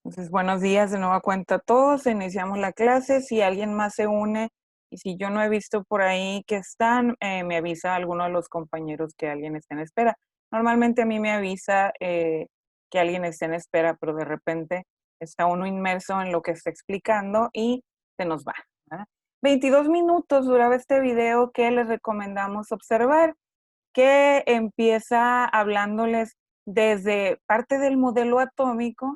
Entonces, buenos días de nueva cuenta a todos. Iniciamos la clase. Si alguien más se une y si yo no he visto por ahí que están, me avisa alguno de los compañeros que alguien está en espera. Normalmente a mí me avisa que alguien está en espera, pero de repente está uno inmerso en lo que está explicando y se nos va, ¿verdad? 22 minutos duraba este video que les recomendamos observar, que empieza hablándoles desde parte del modelo atómico,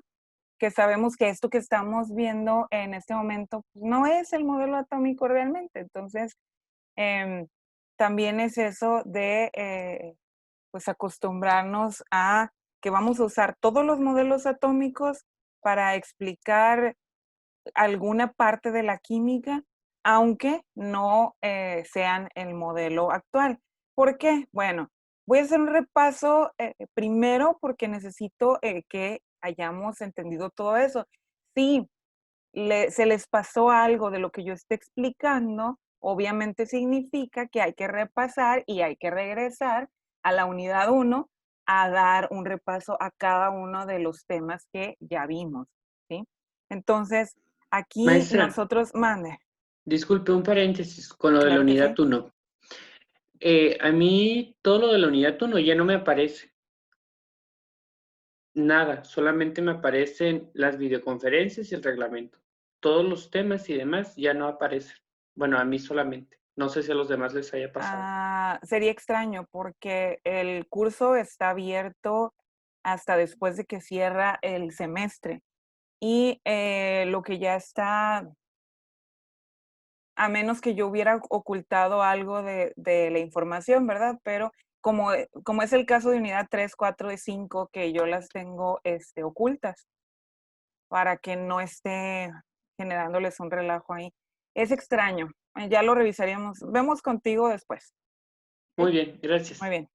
que sabemos que esto que estamos viendo en este momento pues, no es el modelo atómico realmente. Entonces, también es eso de pues acostumbrarnos a que vamos a usar todos los modelos atómicos para explicar alguna parte de la química, aunque no sean el modelo actual. ¿Por qué? Bueno, voy a hacer un repaso primero porque necesito que hayamos entendido todo eso. Si se les pasó algo de lo que yo esté explicando, obviamente significa que hay que repasar y hay que regresar a la unidad 1 a dar un repaso a cada uno de los temas que ya vimos, ¿sí? Entonces, aquí Maestra, nosotros, mande. disculpe un paréntesis con lo de la Claro que unidad sí. 1. A mí todo lo de la unidad 1 ya no me aparece. Nada, solamente me aparecen las videoconferencias y el reglamento. Todos los temas y demás ya no aparecen. Bueno, a mí solamente. No sé si a los demás les haya pasado. Sería extraño porque el curso está abierto hasta después de que cierra el semestre. Y lo que ya está, a menos que yo hubiera ocultado algo de la información, ¿verdad? Pero como es el caso de unidad 3, 4 y 5, que yo las tengo ocultas para que no esté generándoles un relajo ahí. Es extraño, ya lo revisaríamos. Vemos contigo después. Muy ¿Sí? bien, Muy gracias. bien,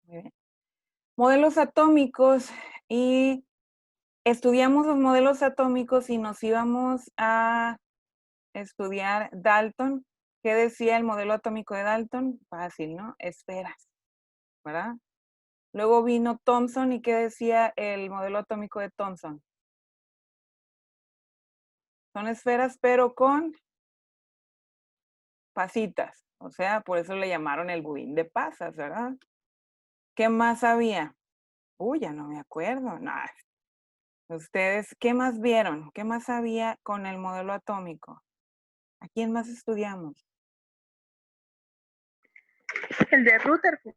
muy bien. Modelos atómicos, y estudiamos los modelos atómicos y nos íbamos a estudiar Dalton. ¿Qué decía el modelo atómico de Dalton? Fácil, ¿no? Esferas, ¿verdad? Luego vino Thomson, y ¿qué decía el modelo atómico de Thomson? Son esferas, pero con pasitas. O sea, por eso le llamaron el budín de pasas, ¿verdad? ¿Qué más había? Uy, ya no me acuerdo. No. Ustedes, ¿qué más vieron? ¿Qué más había con el modelo atómico? ¿A quién más estudiamos? El de Rutherford.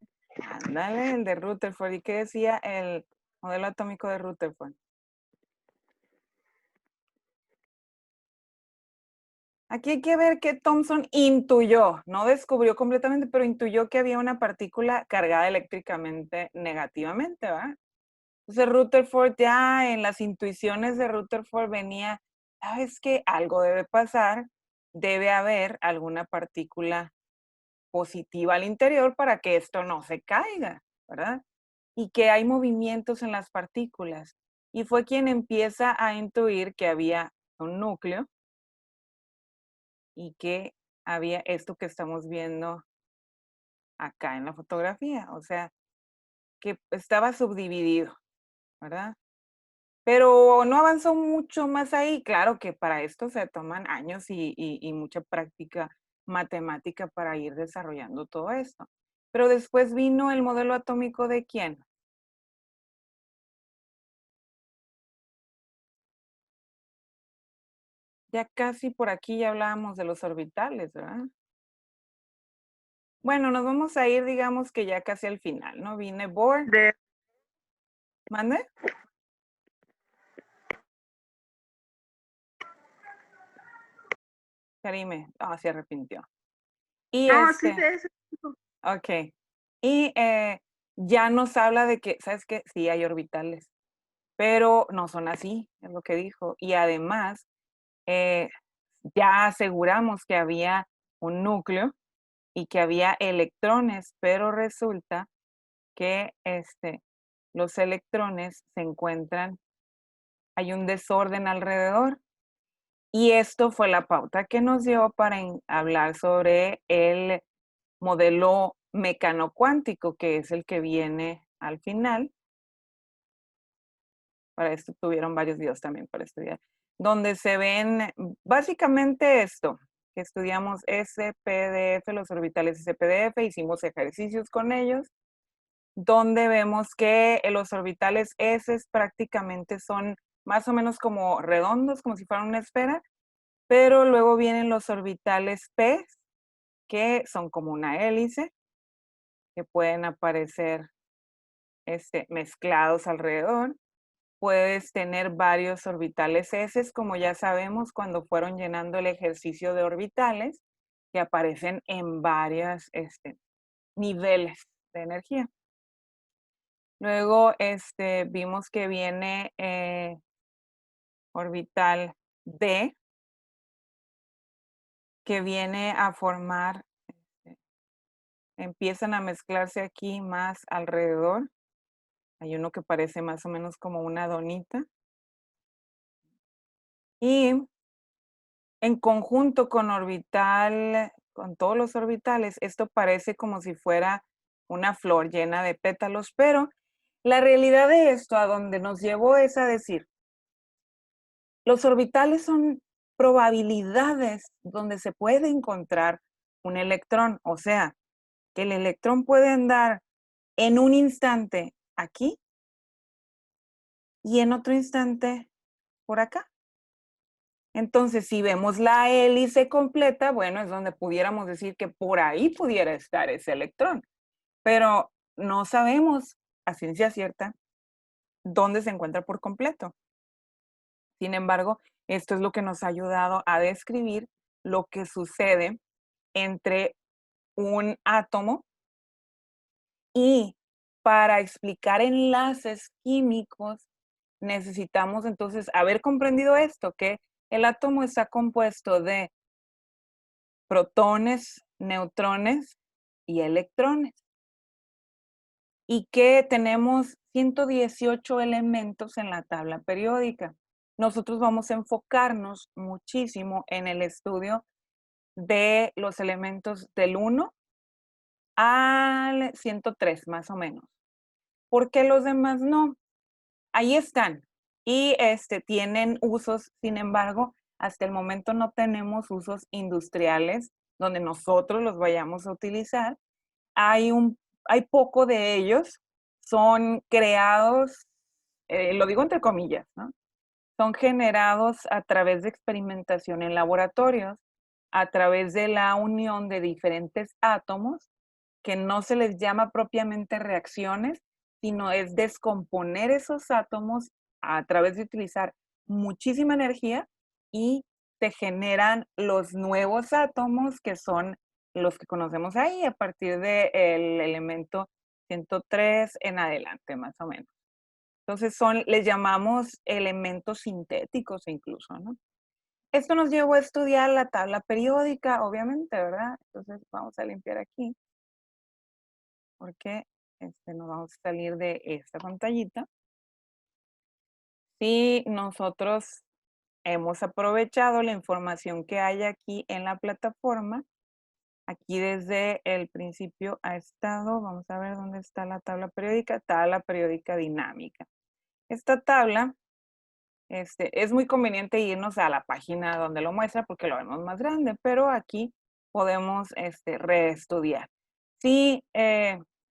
Ándale, el de Rutherford. ¿Y qué decía el modelo atómico de Rutherford? Aquí hay que ver que Thomson intuyó, no descubrió completamente, pero intuyó que había una partícula cargada eléctricamente negativamente, ¿verdad? Entonces Rutherford, ya en las intuiciones de Rutherford venía, ¿sabes qué? Algo debe pasar, debe haber alguna partícula positiva al interior para que esto no se caiga, ¿verdad? Y que hay movimientos en las partículas. Y fue quien empieza a intuir que había un núcleo y que había esto que estamos viendo acá en la fotografía, o sea, que estaba subdividido, ¿verdad? Pero no avanzó mucho más ahí. Claro que para esto se toman años y mucha práctica matemática para ir desarrollando todo esto. Pero después vino el modelo atómico de ¿quién? Ya casi por aquí ya hablábamos de los orbitales, ¿verdad? Bueno, nos vamos a ir, digamos que ya casi al final, ¿no? Vine Bohr. De ¿Mande? Karime. Se arrepintió. Y no, sí de ese. ok. Y ya nos habla de que, ¿sabes qué? Sí hay orbitales, pero no son así, es lo que dijo. Y además, eh, ya aseguramos que había un núcleo y que había electrones, pero resulta que los electrones se encuentran, hay un desorden alrededor. Y esto fue la pauta que nos dio para hablar sobre el modelo mecanocuántico, que es el que viene al final. Para esto tuvieron varios videos también para estudiar, donde se ven básicamente esto, que estudiamos SPDF, los orbitales SPDF, hicimos ejercicios con ellos, donde vemos que los orbitales S prácticamente son más o menos como redondos, como si fueran una esfera, pero luego vienen los orbitales P, que son como una hélice, que pueden aparecer mezclados alrededor. Puedes tener varios orbitales S, como ya sabemos, cuando fueron llenando el ejercicio de orbitales, que aparecen en varios niveles de energía. Luego vimos que viene orbital D, que viene a formar, empiezan a mezclarse aquí más alrededor. Hay uno que parece más o menos como una donita. Y en conjunto con orbital, con todos los orbitales, esto parece como si fuera una flor llena de pétalos, pero la realidad de esto a donde nos llevó es a decir, los orbitales son probabilidades donde se puede encontrar un electrón, o sea, que el electrón puede andar en un instante aquí y en otro instante por acá. Entonces, si vemos la hélice completa, bueno, es donde pudiéramos decir que por ahí pudiera estar ese electrón, pero no sabemos a ciencia cierta dónde se encuentra por completo. Sin embargo, esto es lo que nos ha ayudado a describir lo que sucede entre un átomo y para explicar enlaces químicos necesitamos entonces haber comprendido esto, que el átomo está compuesto de protones, neutrones y electrones. Y que tenemos 118 elementos en la tabla periódica. Nosotros vamos a enfocarnos muchísimo en el estudio de los elementos del 1 al 103, más o menos. ¿Por qué los demás no? Ahí están. Y tienen usos, sin embargo, hasta el momento no tenemos usos industriales donde nosotros los vayamos a utilizar. Hay poco de ellos, son creados, lo digo entre comillas, ¿no? Son generados a través de experimentación en laboratorios, a través de la unión de diferentes átomos, que no se les llama propiamente reacciones, sino es descomponer esos átomos a través de utilizar muchísima energía y se generan los nuevos átomos que son los que conocemos ahí a partir del elemento 103 en adelante, más o menos. Entonces les llamamos elementos sintéticos incluso, ¿no? Esto nos llevó a estudiar la tabla periódica, obviamente, ¿verdad? Entonces vamos a limpiar aquí porque nos vamos a salir de esta pantallita. Si nosotros hemos aprovechado la información que hay aquí en la plataforma, aquí desde el principio ha estado, vamos a ver dónde está la tabla periódica dinámica. Esta tabla, es muy conveniente irnos a la página donde lo muestra porque lo vemos más grande, pero aquí podemos reestudiar. Si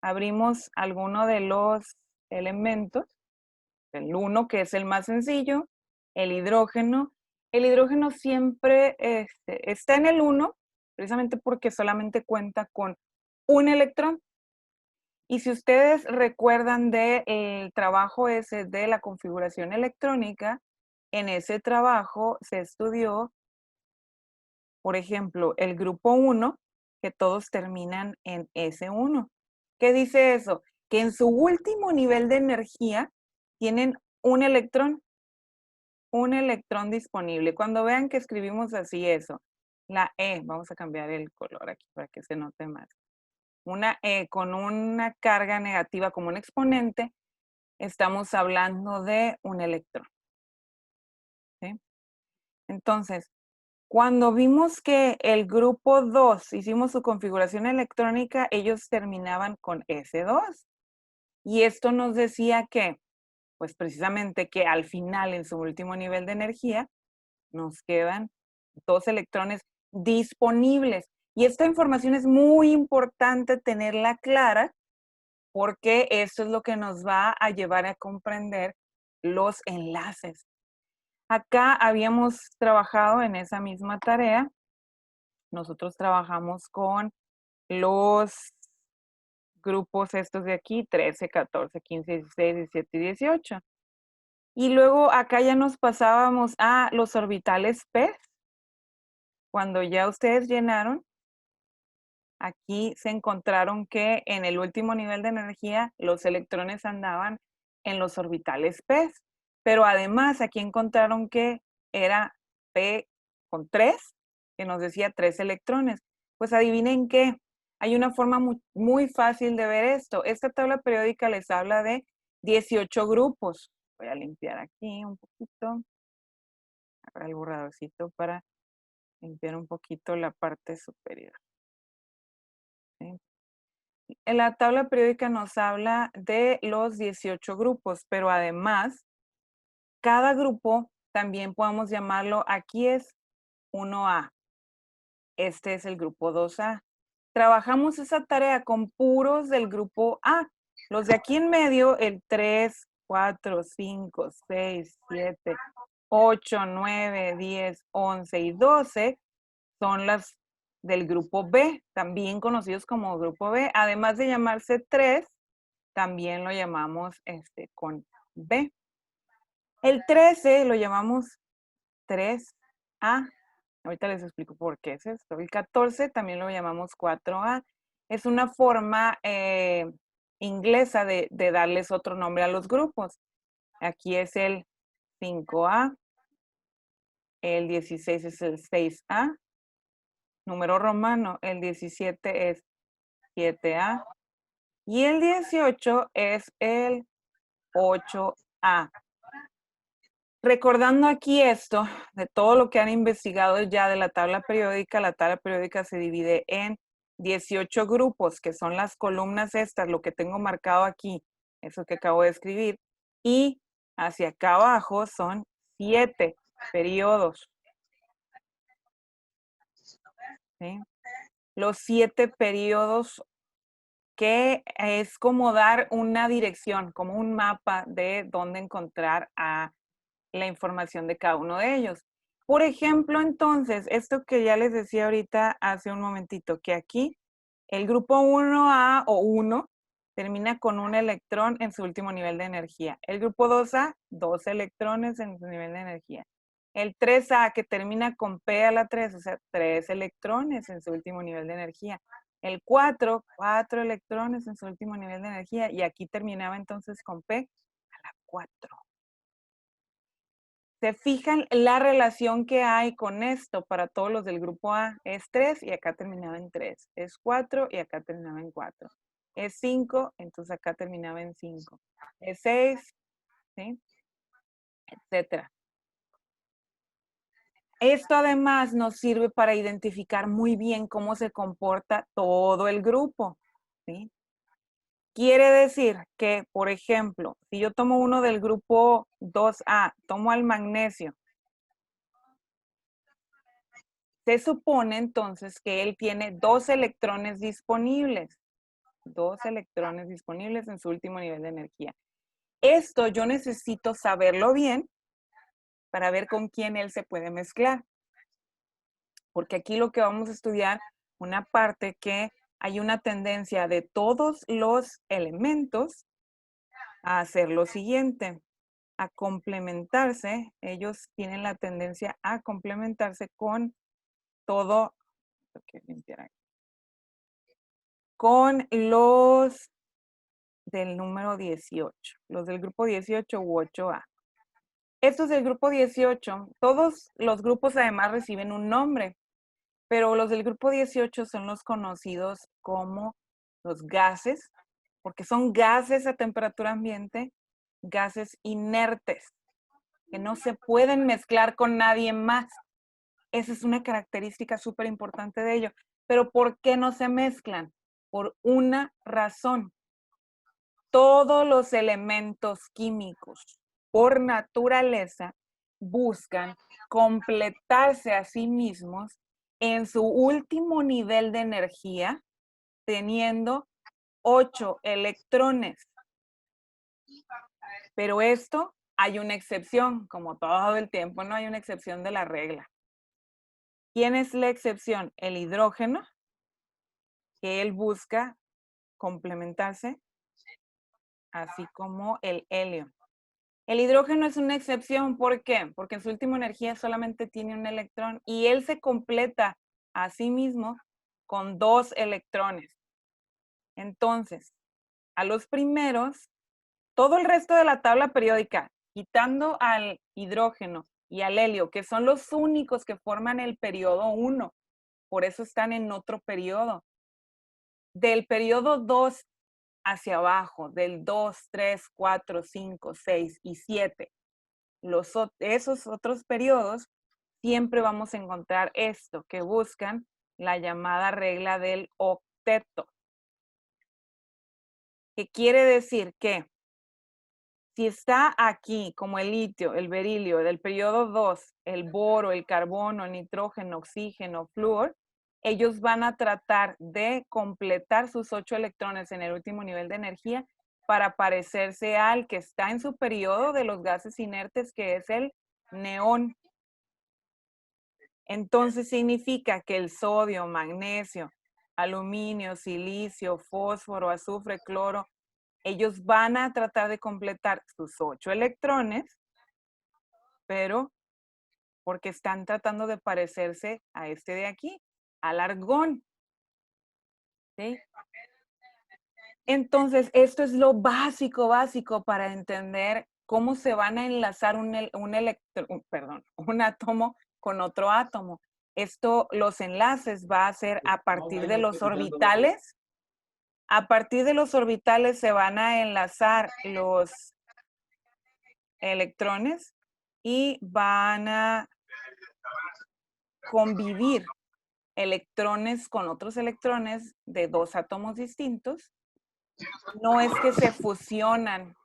abrimos alguno de los elementos, el 1 que es el más sencillo, el hidrógeno siempre está en el 1 precisamente porque solamente cuenta con un electrón. Y si ustedes recuerdan del trabajo ese de la configuración electrónica, en ese trabajo se estudió, por ejemplo, el grupo 1, que todos terminan en S1. ¿Qué dice eso? Que en su último nivel de energía tienen un electrón disponible. Cuando vean que escribimos así eso, la E, vamos a cambiar el color aquí para que se note más. Una E con una carga negativa como un exponente, estamos hablando de un electrón. ¿Sí? Entonces, cuando vimos que el grupo 2 hicimos su configuración electrónica, ellos terminaban con S2. Y esto nos decía que Pues precisamente que al final, en su último nivel de energía, nos quedan 2 electrones disponibles. Y esta información es muy importante tenerla clara porque esto es lo que nos va a llevar a comprender los enlaces. Acá habíamos trabajado en esa misma tarea. Nosotros trabajamos con los grupos estos de aquí, 13, 14, 15, 16, 17 y 18. Y luego acá ya nos pasábamos a los orbitales P. Cuando ya ustedes llenaron, aquí se encontraron que en el último nivel de energía los electrones andaban en los orbitales P. Pero además aquí encontraron que era P con 3, que nos decía 3 electrones. Pues adivinen qué, hay una forma muy fácil de ver esto. Esta tabla periódica les habla de 18 grupos. Voy a limpiar aquí un poquito. Agarrar el borradorcito para limpiar un poquito la parte superior. ¿Sí? En la tabla periódica nos habla de los 18 grupos, pero además, cada grupo también podemos llamarlo, aquí es 1A, este es el grupo 2A. Trabajamos esa tarea con puros del grupo A. Los de aquí en medio, el 3, 4, 5, 6, 7, 8, 9, 10, 11 y 12 son las del grupo B, también conocidos como grupo B. Además de llamarse 3, también lo llamamos con B. El 13 lo llamamos 3A. Ahorita les explico por qué es esto. El 14 también lo llamamos 4A. Es una forma inglesa de darles otro nombre a los grupos. Aquí es el 5A. El 16 es el 6A. Número romano, el 17 es 7A. Y el 18 es el 8A. Recordando aquí esto, de todo lo que han investigado ya de la tabla periódica se divide en 18 grupos, que son las columnas estas, lo que tengo marcado aquí, eso que acabo de escribir, y hacia acá abajo son 7 periodos. ¿Sí? Los 7 periodos que es como dar una dirección, como un mapa de dónde encontrar a la información de cada uno de ellos. Por ejemplo, entonces, esto que ya les decía ahorita hace un momentito, que aquí el grupo 1A o 1 termina con un electrón en su último nivel de energía. El grupo 2A, 2 electrones en su nivel de energía. El 3A que termina con P a la 3, o sea, 3 electrones en su último nivel de energía. El 4, 4 electrones en su último nivel de energía. Y aquí terminaba entonces con P a la 4. ¿Se fijan la relación que hay con esto para todos los del grupo A? Es 3 y acá terminaba en 3. Es 4 y acá terminaba en 4. Es 5, entonces acá terminaba en 5. Es 6, ¿sí? Etcétera. Esto además nos sirve para identificar muy bien cómo se comporta todo el grupo, ¿sí? Quiere decir que, por ejemplo, si yo tomo uno del grupo 2A, tomo al magnesio, se supone entonces que él tiene 2 electrones disponibles. 2 electrones disponibles en su último nivel de energía. Esto yo necesito saberlo bien para ver con quién él se puede mezclar. Porque aquí lo que vamos a estudiar, una parte que hay una tendencia de todos los elementos a hacer lo siguiente, a complementarse. Ellos tienen la tendencia a complementarse con todo, con los del número 18, los del grupo 18 u 8A. Estos del grupo 18, todos los grupos además reciben un nombre, pero los del grupo 18 son los conocidos como los gases, porque son gases a temperatura ambiente, gases inertes, que no se pueden mezclar con nadie más. Esa es una característica súper importante de ello. Pero ¿por qué no se mezclan? Por una razón. todos los elementos químicos por naturaleza buscan completarse a sí mismos en su último nivel de energía, teniendo 8 electrones. Pero esto hay una excepción, como todo el tiempo, no hay una excepción de la regla. ¿Quién es la excepción? El hidrógeno, que él busca complementarse, así como el helio. El hidrógeno es una excepción, ¿por qué? Porque en su última energía solamente tiene un electrón y él se completa a sí mismo con 2 electrones. Entonces, a los primeros, todo el resto de la tabla periódica, quitando al hidrógeno y al helio, que son los únicos que forman el periodo 1, por eso están en otro periodo. Del periodo 2 hacia abajo, del 2, 3, 4, 5, 6 y 7, esos otros periodos, siempre vamos a encontrar esto, que buscan la llamada regla del octeto. Que quiere decir que si está aquí como el litio, el berilio, del periodo 2, el boro, el carbono, el nitrógeno, oxígeno, flúor, ellos van a tratar de completar sus 8 electrones en el último nivel de energía para parecerse al que está en su periodo de los gases inertes, que es el neón. Entonces significa que el sodio, magnesio, aluminio, silicio, fósforo, azufre, cloro, ellos van a tratar de completar sus 8 electrones, pero porque están tratando de parecerse a este de aquí, al argón. ¿Sí? Entonces, esto es lo básico para entender cómo se van a enlazar un átomo con otro átomo. Esto, los enlaces va a ser a partir de los orbitales. A partir de los orbitales se van a enlazar los electrones y van a convivir electrones con otros electrones de 2 átomos distintos. No es que se fusionan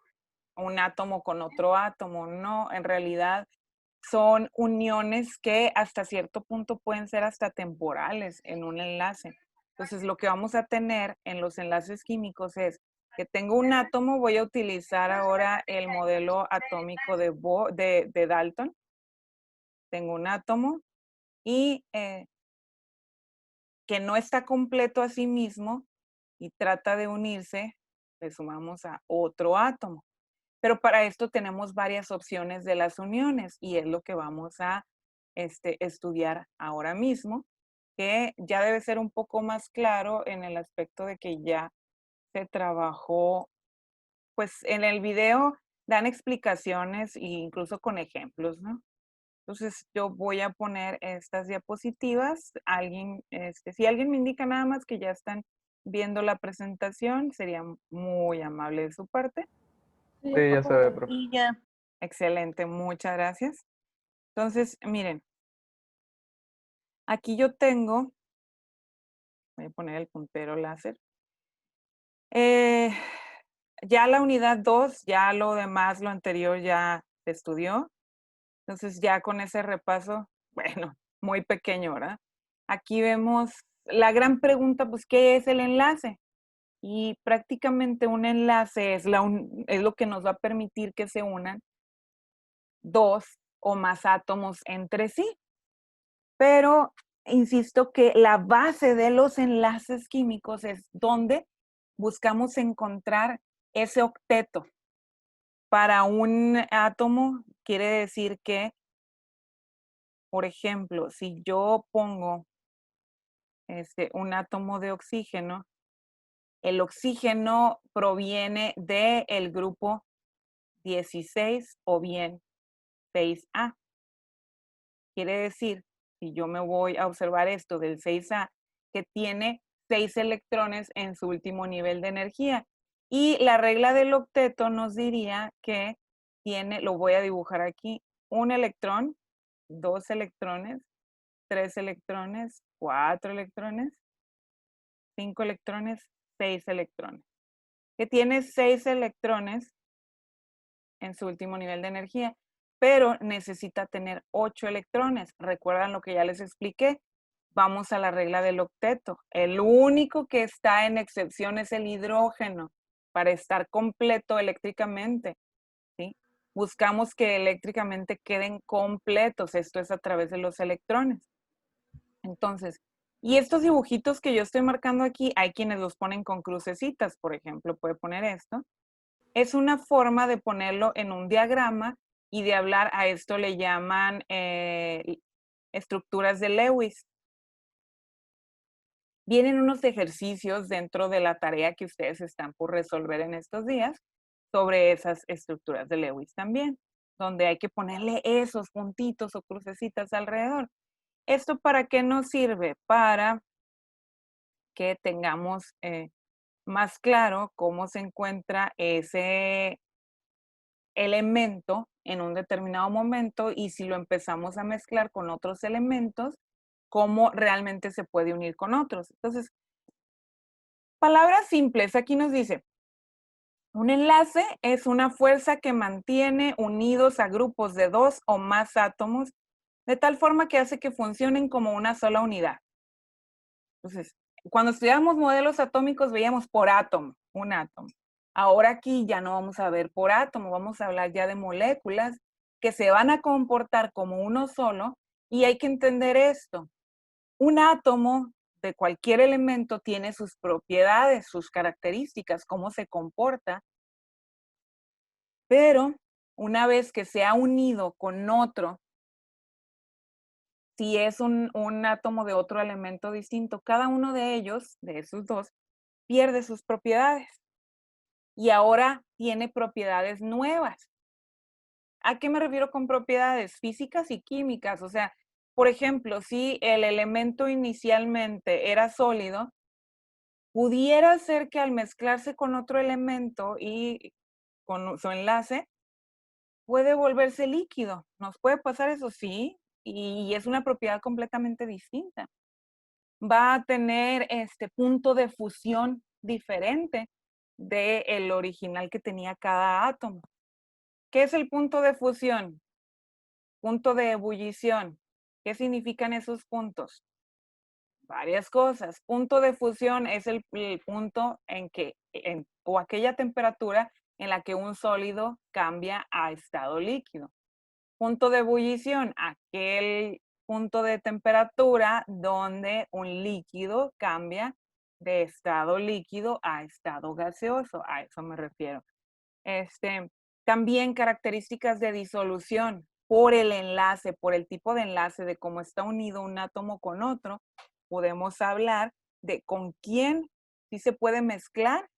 un átomo con otro átomo, no, en realidad son uniones que hasta cierto punto pueden ser hasta temporales en un enlace. Entonces, lo que vamos a tener en los enlaces químicos es que tengo un átomo, voy a utilizar ahora el modelo atómico de Dalton. Tengo un átomo y que no está completo a sí mismo y trata de unirse, le sumamos a otro átomo. Pero para esto tenemos varias opciones de las uniones y es lo que vamos a estudiar ahora mismo, que ya debe ser un poco más claro en el aspecto de que ya se trabajó, pues en el video dan explicaciones e incluso con ejemplos, ¿no? Entonces yo voy a poner estas diapositivas. Si alguien me indica nada más que ya están viendo la presentación, sería muy amable de su parte. Sí, ya se ve, profe. Y ya. Excelente, muchas gracias. Entonces, miren, aquí yo tengo, voy a poner el puntero láser. Ya la unidad 2, ya lo demás, lo anterior ya se estudió. Entonces ya con ese repaso, bueno, muy pequeño, ¿verdad? Aquí vemos la gran pregunta, pues, ¿qué es el enlace? Y prácticamente un enlace es lo que nos va a permitir que se unan 2 o más átomos entre sí. Pero insisto que la base de los enlaces químicos es donde buscamos encontrar ese octeto. Para un átomo quiere decir que, por ejemplo, si yo pongo un átomo de oxígeno, el oxígeno proviene del grupo 16 o bien 6A. Quiere decir, si yo me voy a observar esto del 6A, que tiene 6 electrones en su último nivel de energía. Y la regla del octeto nos diría que tiene, lo voy a dibujar aquí, un electrón, 2 electrones, 3 electrones, 4 electrones, 5 electrones, 6 electrones. que tiene 6 electrones en su último nivel de energía, pero necesita tener 8 electrones. ¿Recuerdan lo que ya les expliqué? Vamos a la regla del octeto. El único que está en excepción es el hidrógeno para estar completo eléctricamente, ¿sí? Buscamos que eléctricamente queden completos. Esto es a través de los electrones. Entonces, y estos dibujitos que yo estoy marcando aquí, hay quienes los ponen con crucecitas, por ejemplo, puede poner esto. Es una forma de ponerlo en un diagrama y de hablar, a esto le llaman estructuras de Lewis. Vienen unos ejercicios dentro de la tarea que ustedes están por resolver en estos días sobre esas estructuras de Lewis también, donde hay que ponerle esos puntitos o crucecitas alrededor. ¿Esto para qué nos sirve? Para que tengamos más claro cómo se encuentra ese elemento en un determinado momento y si lo empezamos a mezclar con otros elementos, cómo realmente se puede unir con otros. Entonces, palabras simples, aquí nos dice, un enlace es una fuerza que mantiene unidos a grupos de 2 o más átomos de tal forma que hace que funcionen como una sola unidad. Entonces, cuando estudiábamos modelos atómicos veíamos por átomo, un átomo. Ahora aquí ya no vamos a ver por átomo, vamos a hablar ya de moléculas que se van a comportar como uno solo y hay que entender esto. Un átomo de cualquier elemento tiene sus propiedades, sus características, cómo se comporta, pero una vez que se ha unido con otro, si es un átomo de otro elemento distinto, cada uno de ellos, de esos dos, pierde sus propiedades y ahora tiene propiedades nuevas. ¿A qué me refiero con propiedades? Físicas y químicas. O sea, por ejemplo, si el elemento inicialmente era sólido, pudiera ser que al mezclarse con otro elemento y con su enlace, puede volverse líquido. ¿Nos puede pasar eso? Sí, y es una propiedad completamente distinta. Va a tener este punto de fusión diferente del original que tenía cada átomo. ¿Qué es el punto de fusión? Punto de ebullición. ¿Qué significan esos puntos? Varias cosas. Punto de fusión es el punto en que, o aquella temperatura en la que un sólido cambia a estado líquido. Punto de ebullición, aquel punto de temperatura donde un líquido cambia de estado líquido a estado gaseoso. A eso me refiero. También características de disolución por el enlace, por el tipo de enlace de cómo está unido un átomo con otro, podemos hablar de con quién sí se puede mezclar,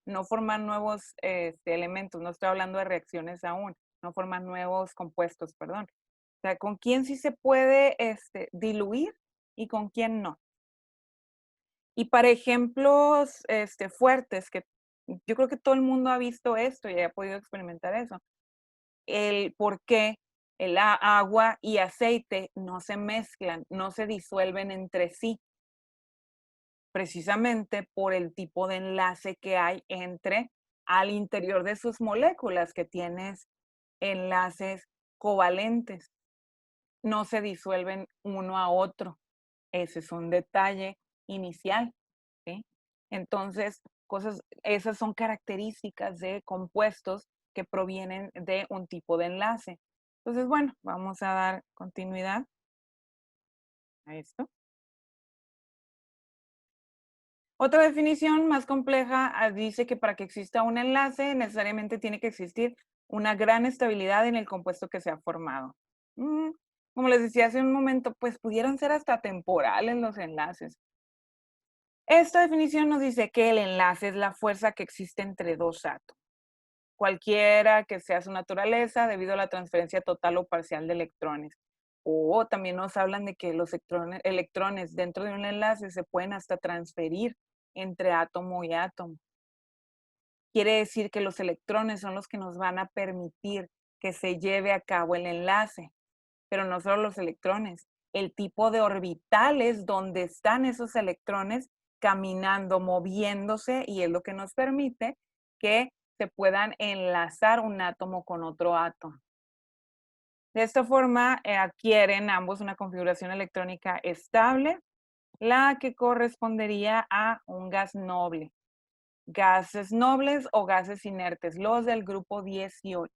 no formar nuevos elementos, no estoy hablando de reacciones aún, no formar nuevos compuestos, perdón. O sea, con quién sí se puede diluir y con quién no. Y para ejemplos fuertes, que yo creo que todo el mundo ha visto esto y ha podido experimentar eso, el por qué el agua y aceite no se mezclan, no se disuelven entre sí, precisamente por el tipo de enlace que hay entre al interior de sus moléculas, que tienes enlaces covalentes, no se disuelven uno a otro. Ese es un detalle inicial, ¿sí? Entonces, esas son características de compuestos que provienen de un tipo de enlace. Entonces, bueno, vamos a dar continuidad a esto. Otra definición más compleja dice que para que exista un enlace necesariamente tiene que existir una gran estabilidad en el compuesto que se ha formado. Como les decía hace un momento, pues pudieran ser hasta temporales los enlaces. Esta definición nos dice que el enlace es la fuerza que existe entre dos átomos, cualquiera que sea su naturaleza debido a la transferencia total o parcial de electrones. O también nos hablan de que los electrones dentro de un enlace se pueden hasta transferir entre átomo y átomo. Quiere decir que los electrones son los que nos van a permitir que se lleve a cabo el enlace, pero no solo los electrones, el tipo de orbitales donde están esos electrones caminando, moviéndose, y es lo que nos permite que se puedan enlazar un átomo con otro átomo. De esta forma, adquieren ambos una configuración electrónica estable, la que correspondería a un gas noble. Gases nobles o gases inertes, los del grupo 18.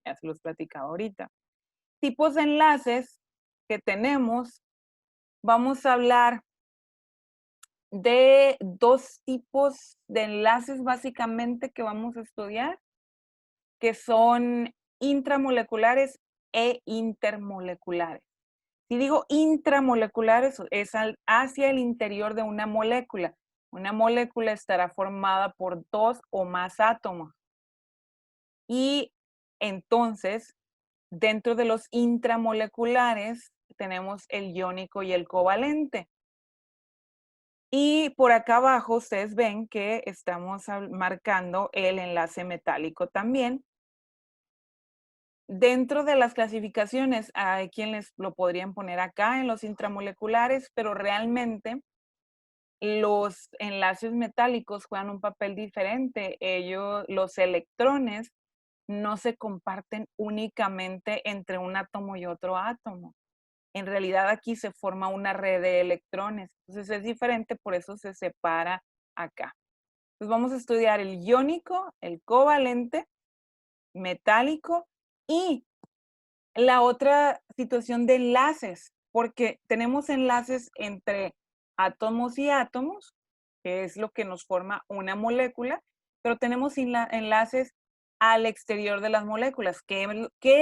Ya se los platicaba ahorita. Tipos de enlaces que tenemos, vamos a hablar de dos tipos de enlaces básicamente que vamos a estudiar, que son intramoleculares e intermoleculares. Si digo intramoleculares, es hacia el interior de una molécula. Una molécula estará formada por 2 o más átomos. Y entonces, dentro de los intramoleculares, tenemos el iónico y el covalente. Y por acá abajo ustedes ven que estamos marcando el enlace metálico también. Dentro de las clasificaciones hay quienes lo podrían poner acá en los intramoleculares, pero realmente los enlaces metálicos juegan un papel diferente. Los electrones no se comparten únicamente entre un átomo y otro átomo. En realidad aquí se forma una red de electrones. Entonces es diferente, por eso se separa acá. Entonces vamos a estudiar el iónico, el covalente, metálico y la otra situación de enlaces, porque tenemos enlaces entre átomos y átomos, que es lo que nos forma una molécula, pero tenemos enlaces al exterior de las moléculas. ¿Qué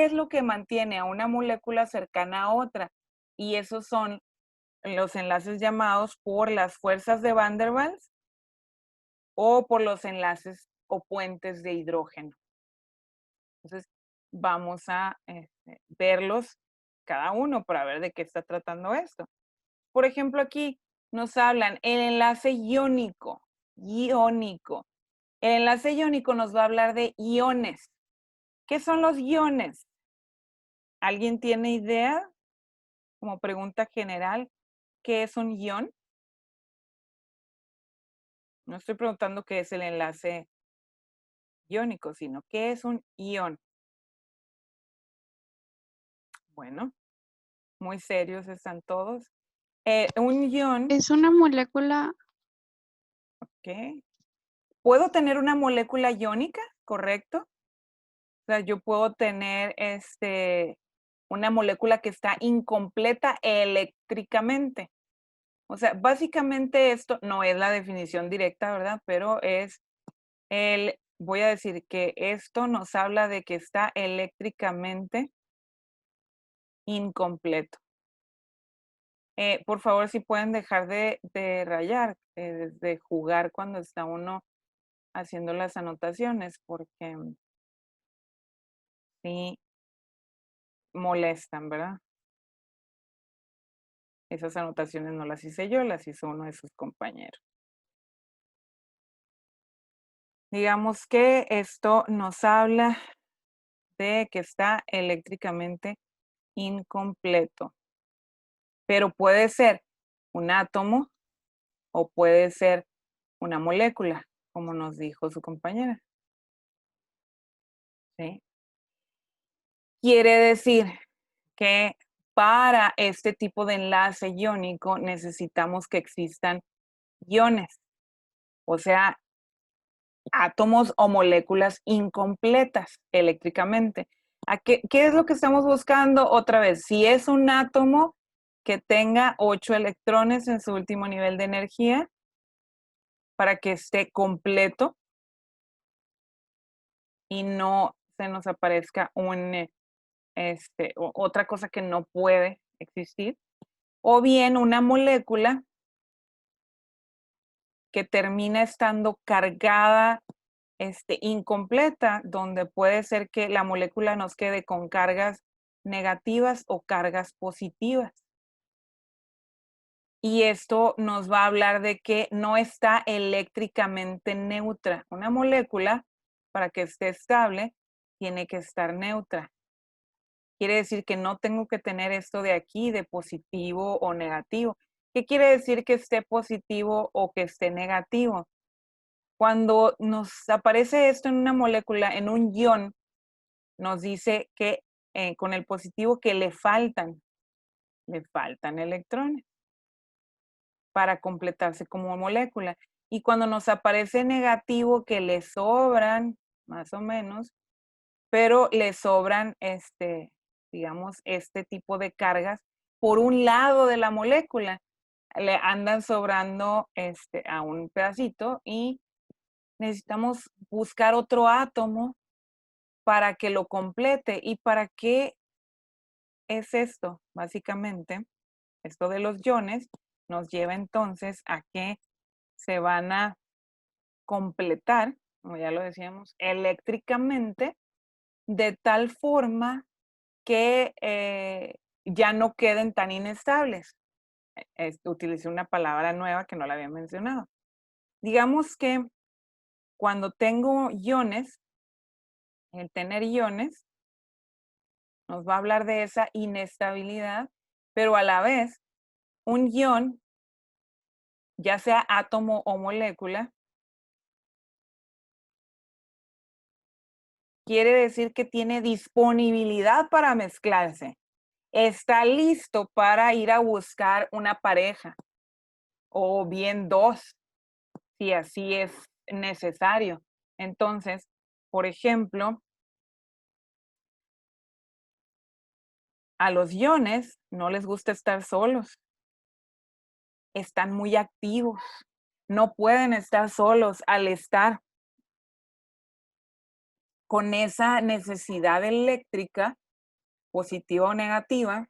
es lo que mantiene a una molécula cercana a otra? Y esos son los enlaces llamados por las fuerzas de Van der Waals o por los enlaces o puentes de hidrógeno. Entonces, vamos a verlos cada uno para ver de qué está tratando esto. Por ejemplo, aquí nos hablan el enlace iónico. Iónico. El enlace iónico nos va a hablar de iones. ¿Qué son los iones? ¿Alguien tiene idea? Como pregunta general, ¿qué es un ion? No estoy preguntando qué es el enlace iónico, sino qué es un ion. Bueno, muy serios están todos. Un ion. Es una molécula. ¿Ok? ¿Puedo tener una molécula iónica? ¿Correcto? O sea, yo puedo tener una molécula que está incompleta eléctricamente. O sea, básicamente esto no es la definición directa, ¿verdad? Pero voy a decir que esto nos habla de que está eléctricamente incompleto. Por favor, si pueden dejar de rayar, de jugar cuando está uno haciendo las anotaciones, porque sí molestan, ¿verdad? Esas anotaciones no las hice yo, las hizo uno de sus compañeros. Digamos que esto nos habla de que está eléctricamente incompleto. Pero puede ser un átomo o puede ser una molécula, como nos dijo su compañera. ¿Sí? Quiere decir que para este tipo de enlace iónico necesitamos que existan iones, o sea, átomos o moléculas incompletas eléctricamente. ¿Qué es lo que estamos buscando? Otra vez, si es un átomo que tenga 8 electrones en su último nivel de energía para que esté completo y no se nos aparezca otra cosa que no puede existir, o bien una molécula que termina estando cargada incompleta, donde puede ser que la molécula nos quede con cargas negativas o cargas positivas. Y esto nos va a hablar de que no está eléctricamente neutra. Una molécula, para que esté estable, tiene que estar neutra. Quiere decir que no tengo que tener esto de aquí, de positivo o negativo. ¿Qué quiere decir que esté positivo o que esté negativo? Cuando nos aparece esto en una molécula, en un ion, nos dice que con el positivo que le faltan electrones para completarse como molécula. Y cuando nos aparece negativo que le sobran, más o menos, pero le sobran digamos, este tipo de cargas por un lado de la molécula. Le andan sobrando a un pedacito y necesitamos buscar otro átomo para que lo complete. ¿Y para qué es esto? Básicamente, esto de los iones nos lleva entonces a que se van a completar, como ya lo decíamos, eléctricamente, de tal forma que ya no queden tan inestables. Utilicé una palabra nueva que no la había mencionado. Digamos que cuando tengo iones, el tener iones nos va a hablar de esa inestabilidad, pero a la vez un ion, ya sea átomo o molécula, quiere decir que tiene disponibilidad para mezclarse. Está listo para ir a buscar una pareja o bien dos, si así es necesario. Entonces, por ejemplo, a los iones no les gusta estar solos. Están muy activos. No pueden estar solos. Al estar con esa necesidad eléctrica, positiva o negativa,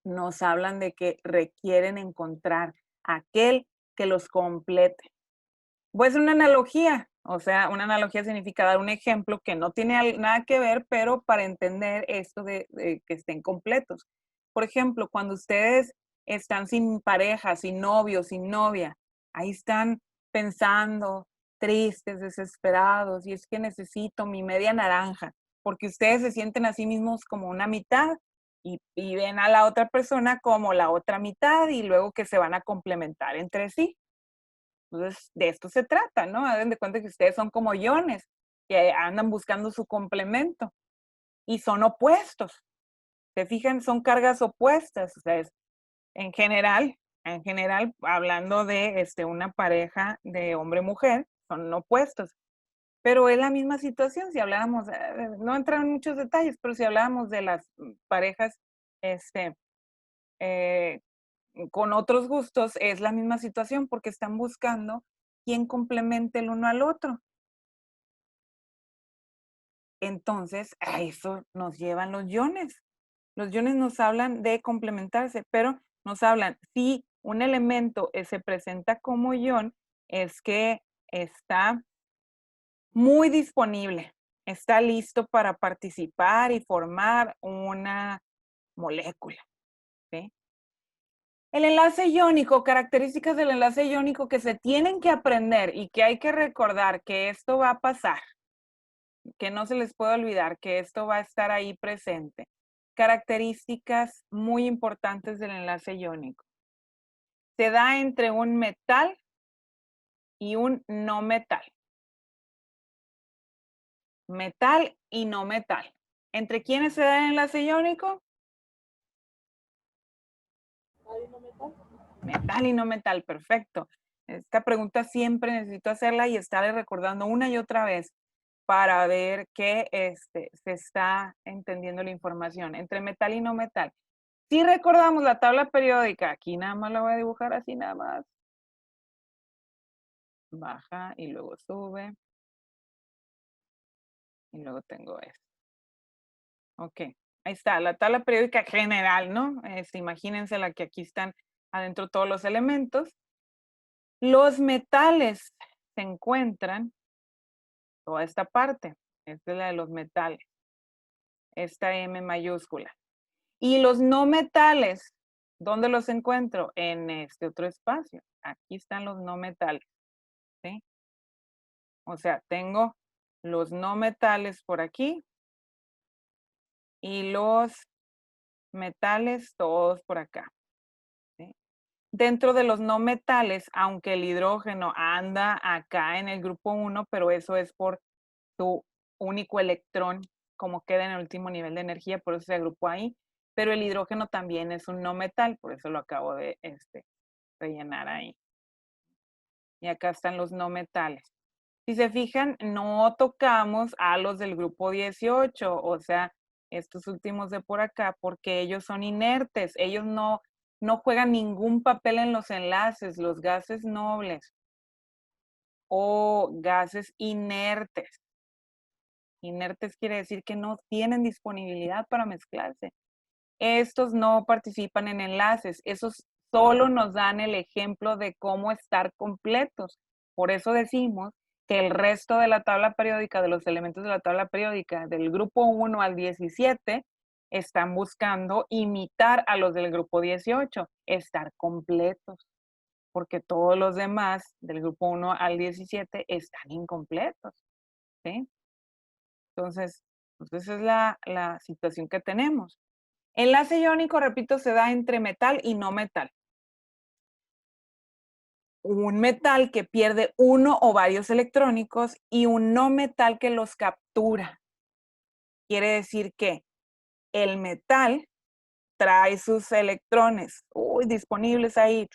nos hablan de que requieren encontrar aquel que los complete. Voy a hacer una analogía, o sea, una analogía significa dar un ejemplo que no tiene nada que ver, pero para entender esto de que estén completos. Por ejemplo, cuando ustedes están sin pareja, sin novio, sin novia, ahí están pensando, tristes, desesperados, y es que necesito mi media naranja, porque ustedes se sienten a sí mismos como una mitad y ven a la otra persona como la otra mitad y luego que se van a complementar entre sí. Entonces, de esto se trata, ¿no? Hagan de cuenta que ustedes son como iones que andan buscando su complemento y son opuestos. ¿Se fijan? Son cargas opuestas. O sea, en general, hablando de una pareja de hombre-mujer, son opuestos. Pero es la misma situación si habláramos, no entrar en muchos detalles, pero si habláramos de las parejas eh, con otros gustos, es la misma situación porque están buscando quién complemente el uno al otro. Entonces, a eso nos llevan los iones. Los iones nos hablan de complementarse, pero nos hablan, si un elemento se presenta como ion, es que está muy disponible, está listo para participar y formar una molécula, ¿sí? El enlace iónico, características del enlace iónico que se tienen que aprender y que hay que recordar que esto va a pasar, que no se les puede olvidar que esto va a estar ahí presente. Características muy importantes del enlace iónico. Se da entre un metal y un no metal. Metal y no metal. ¿Entre quiénes se da el enlace iónico? Metal y no metal, perfecto. Esta pregunta siempre necesito hacerla y estarle recordando una y otra vez para ver que se está entendiendo la información entre metal y no metal. Si recordamos la tabla periódica, aquí nada más la voy a dibujar así nada más. Baja y luego sube. Y luego tengo esto. Ok, ahí está, la tabla periódica general, ¿no? Imagínense la que aquí están adentro todos los elementos. Los metales se encuentran, toda esta parte, esta es la de los metales, esta M mayúscula. Y los no metales, ¿dónde los encuentro? En este otro espacio. Aquí están los no metales, ¿sí? O sea, tengo los no metales por aquí y los metales todos por acá, ¿sí? dentro de los no metales, aunque el hidrógeno anda acá en el grupo 1, pero eso es por su único electrón, como queda en el último nivel de energía, por eso se agrupó ahí. Pero el hidrógeno también es un no metal, por eso lo acabo de rellenar ahí. Y acá están los no metales. Si se fijan, no tocamos a los del grupo 18, o sea, estos últimos de por acá, porque ellos son inertes, ellos no juegan ningún papel en los enlaces, los gases nobles o gases inertes. Inertes quiere decir que no tienen disponibilidad para mezclarse. Estos no participan en enlaces, esos solo nos dan el ejemplo de cómo estar completos. Por eso decimos que el resto de la tabla periódica, de los elementos de la tabla periódica, del grupo 1 al 17, están buscando imitar a los del grupo 18, estar completos, porque todos los demás del grupo 1 al 17 están incompletos, ¿sí? Entonces, pues esa es la situación que tenemos. Enlace iónico, repito, se da entre metal y no metal. Un metal que pierde uno o varios electrónicos y un no metal que los captura. Quiere decir que el metal trae sus electrones disponibles ahí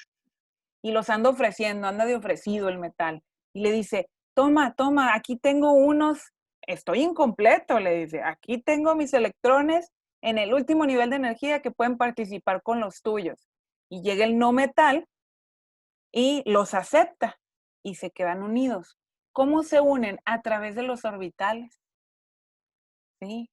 y los anda ofreciendo, anda de ofrecido el metal. Y le dice, toma, aquí tengo unos, estoy incompleto, le dice, aquí tengo mis electrones en el último nivel de energía que pueden participar con los tuyos. Y llega el no metal y los acepta y se quedan unidos. ¿Cómo se unen? A través de los orbitales. ¿Sí?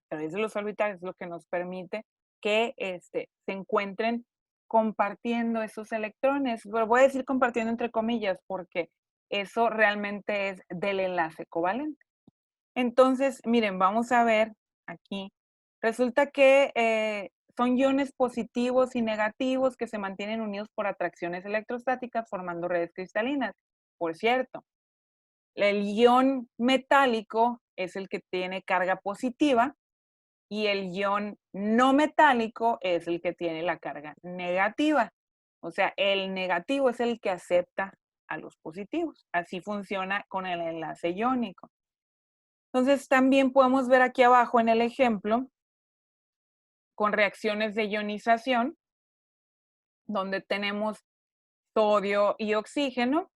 A través de los orbitales es lo que nos permite que se encuentren compartiendo esos electrones. Pero voy a decir compartiendo entre comillas porque eso realmente es del enlace covalente. Entonces, miren, vamos a ver aquí. Resulta que son iones positivos y negativos que se mantienen unidos por atracciones electrostáticas formando redes cristalinas. Por cierto, el ion metálico es el que tiene carga positiva y el ion no metálico es el que tiene la carga negativa. O sea, el negativo es el que acepta a los positivos. Así funciona con el enlace iónico. Entonces, también podemos ver aquí abajo en el ejemplo con reacciones de ionización, donde tenemos sodio y oxígeno.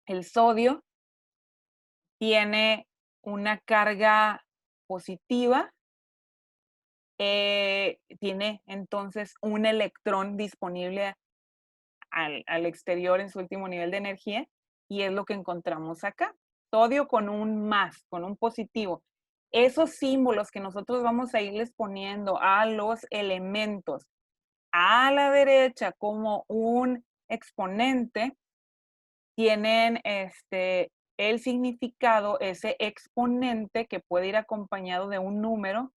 El sodio tiene una carga positiva, tiene entonces un electrón disponible al exterior en su último nivel de energía, y es lo que encontramos acá. Sodio con un más, con un positivo. Esos símbolos que nosotros vamos a irles poniendo a los elementos a la derecha como un exponente, tienen el significado, ese exponente que puede ir acompañado de un número,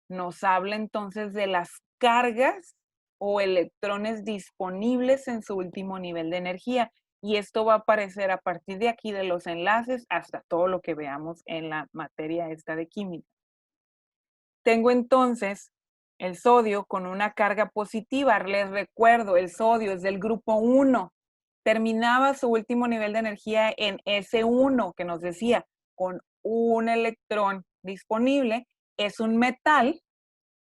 nos habla entonces de las cargas o electrones disponibles en su último nivel de energía. Y esto va a aparecer a partir de aquí de los enlaces hasta todo lo que veamos en la materia esta de química. Tengo entonces el sodio con una carga positiva. Les recuerdo, el sodio es del grupo 1. Terminaba su último nivel de energía en S1, que nos decía, con un electrón disponible. Es un metal,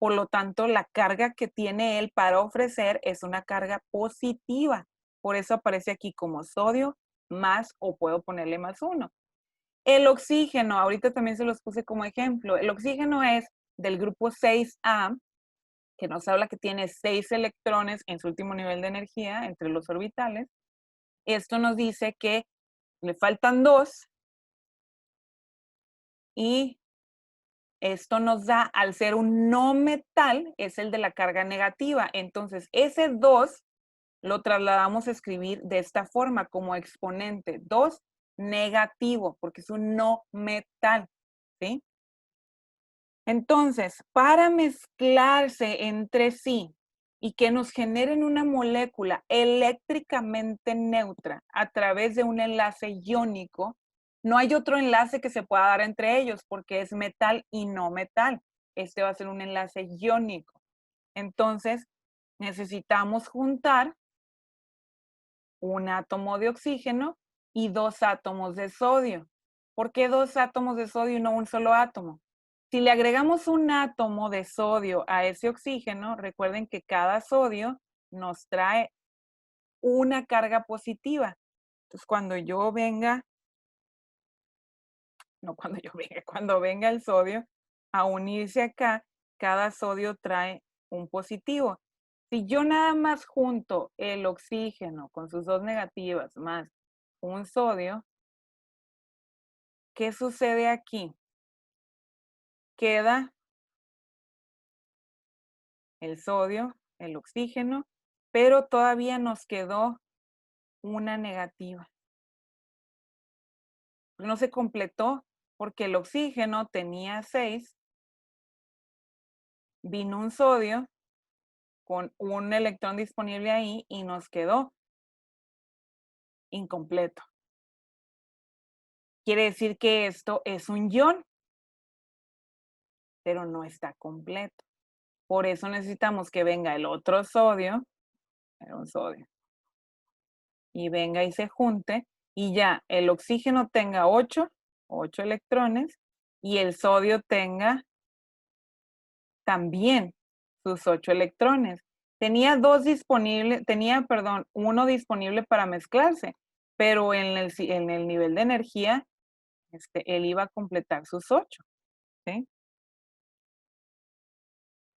por lo tanto, la carga que tiene él para ofrecer es una carga positiva. Por eso aparece aquí como sodio más, o puedo ponerle más 1. El oxígeno, ahorita también se los puse como ejemplo. El oxígeno es del grupo 6A, que nos habla que tiene 6 electrones en su último nivel de energía entre los orbitales. Esto nos dice que le faltan 2 y esto nos da, al ser un no metal, es el de la carga negativa. Entonces, ese 2 lo trasladamos a escribir de esta forma, como exponente. 2 negativo, porque es un no metal, ¿sí? Entonces, para mezclarse entre sí y que nos generen una molécula eléctricamente neutra a través de un enlace iónico, no hay otro enlace que se pueda dar entre ellos porque es metal y no metal. Este va a ser un enlace iónico. Entonces, necesitamos juntar un átomo de oxígeno y 2 átomos de sodio. ¿Por qué 2 átomos de sodio y no un solo átomo? Si le agregamos un átomo de sodio a ese oxígeno, recuerden que cada sodio nos trae una carga positiva. Entonces, cuando venga el sodio a unirse acá, cada sodio trae un positivo. Si yo nada más junto el oxígeno con sus 2 negativas más un sodio, ¿qué sucede aquí? Queda el sodio, el oxígeno, pero todavía nos quedó una negativa. No se completó porque el oxígeno tenía 6, vino un sodio con un electrón disponible ahí y nos quedó incompleto. Quiere decir que esto es un ion, pero no está completo. Por eso necesitamos que venga el otro sodio, era un sodio, y venga y se junte, y ya el oxígeno tenga 8 electrones, y el sodio tenga también sus 8 electrones. Tenía uno disponible para mezclarse, pero en el nivel de energía, él iba a completar sus 8. ¿Sí?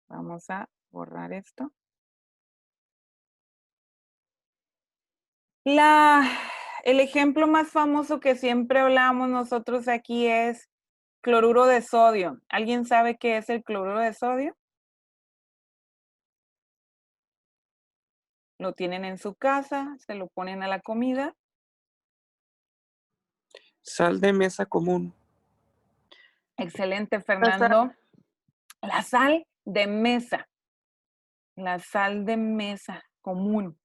Vamos a borrar esto. El ejemplo más famoso que siempre hablamos nosotros aquí es cloruro de sodio. ¿Alguien sabe qué es el cloruro de sodio? Lo tienen en su casa, se lo ponen a la comida. Sal de mesa común. Excelente, Fernando. La sal de mesa. La sal de mesa común,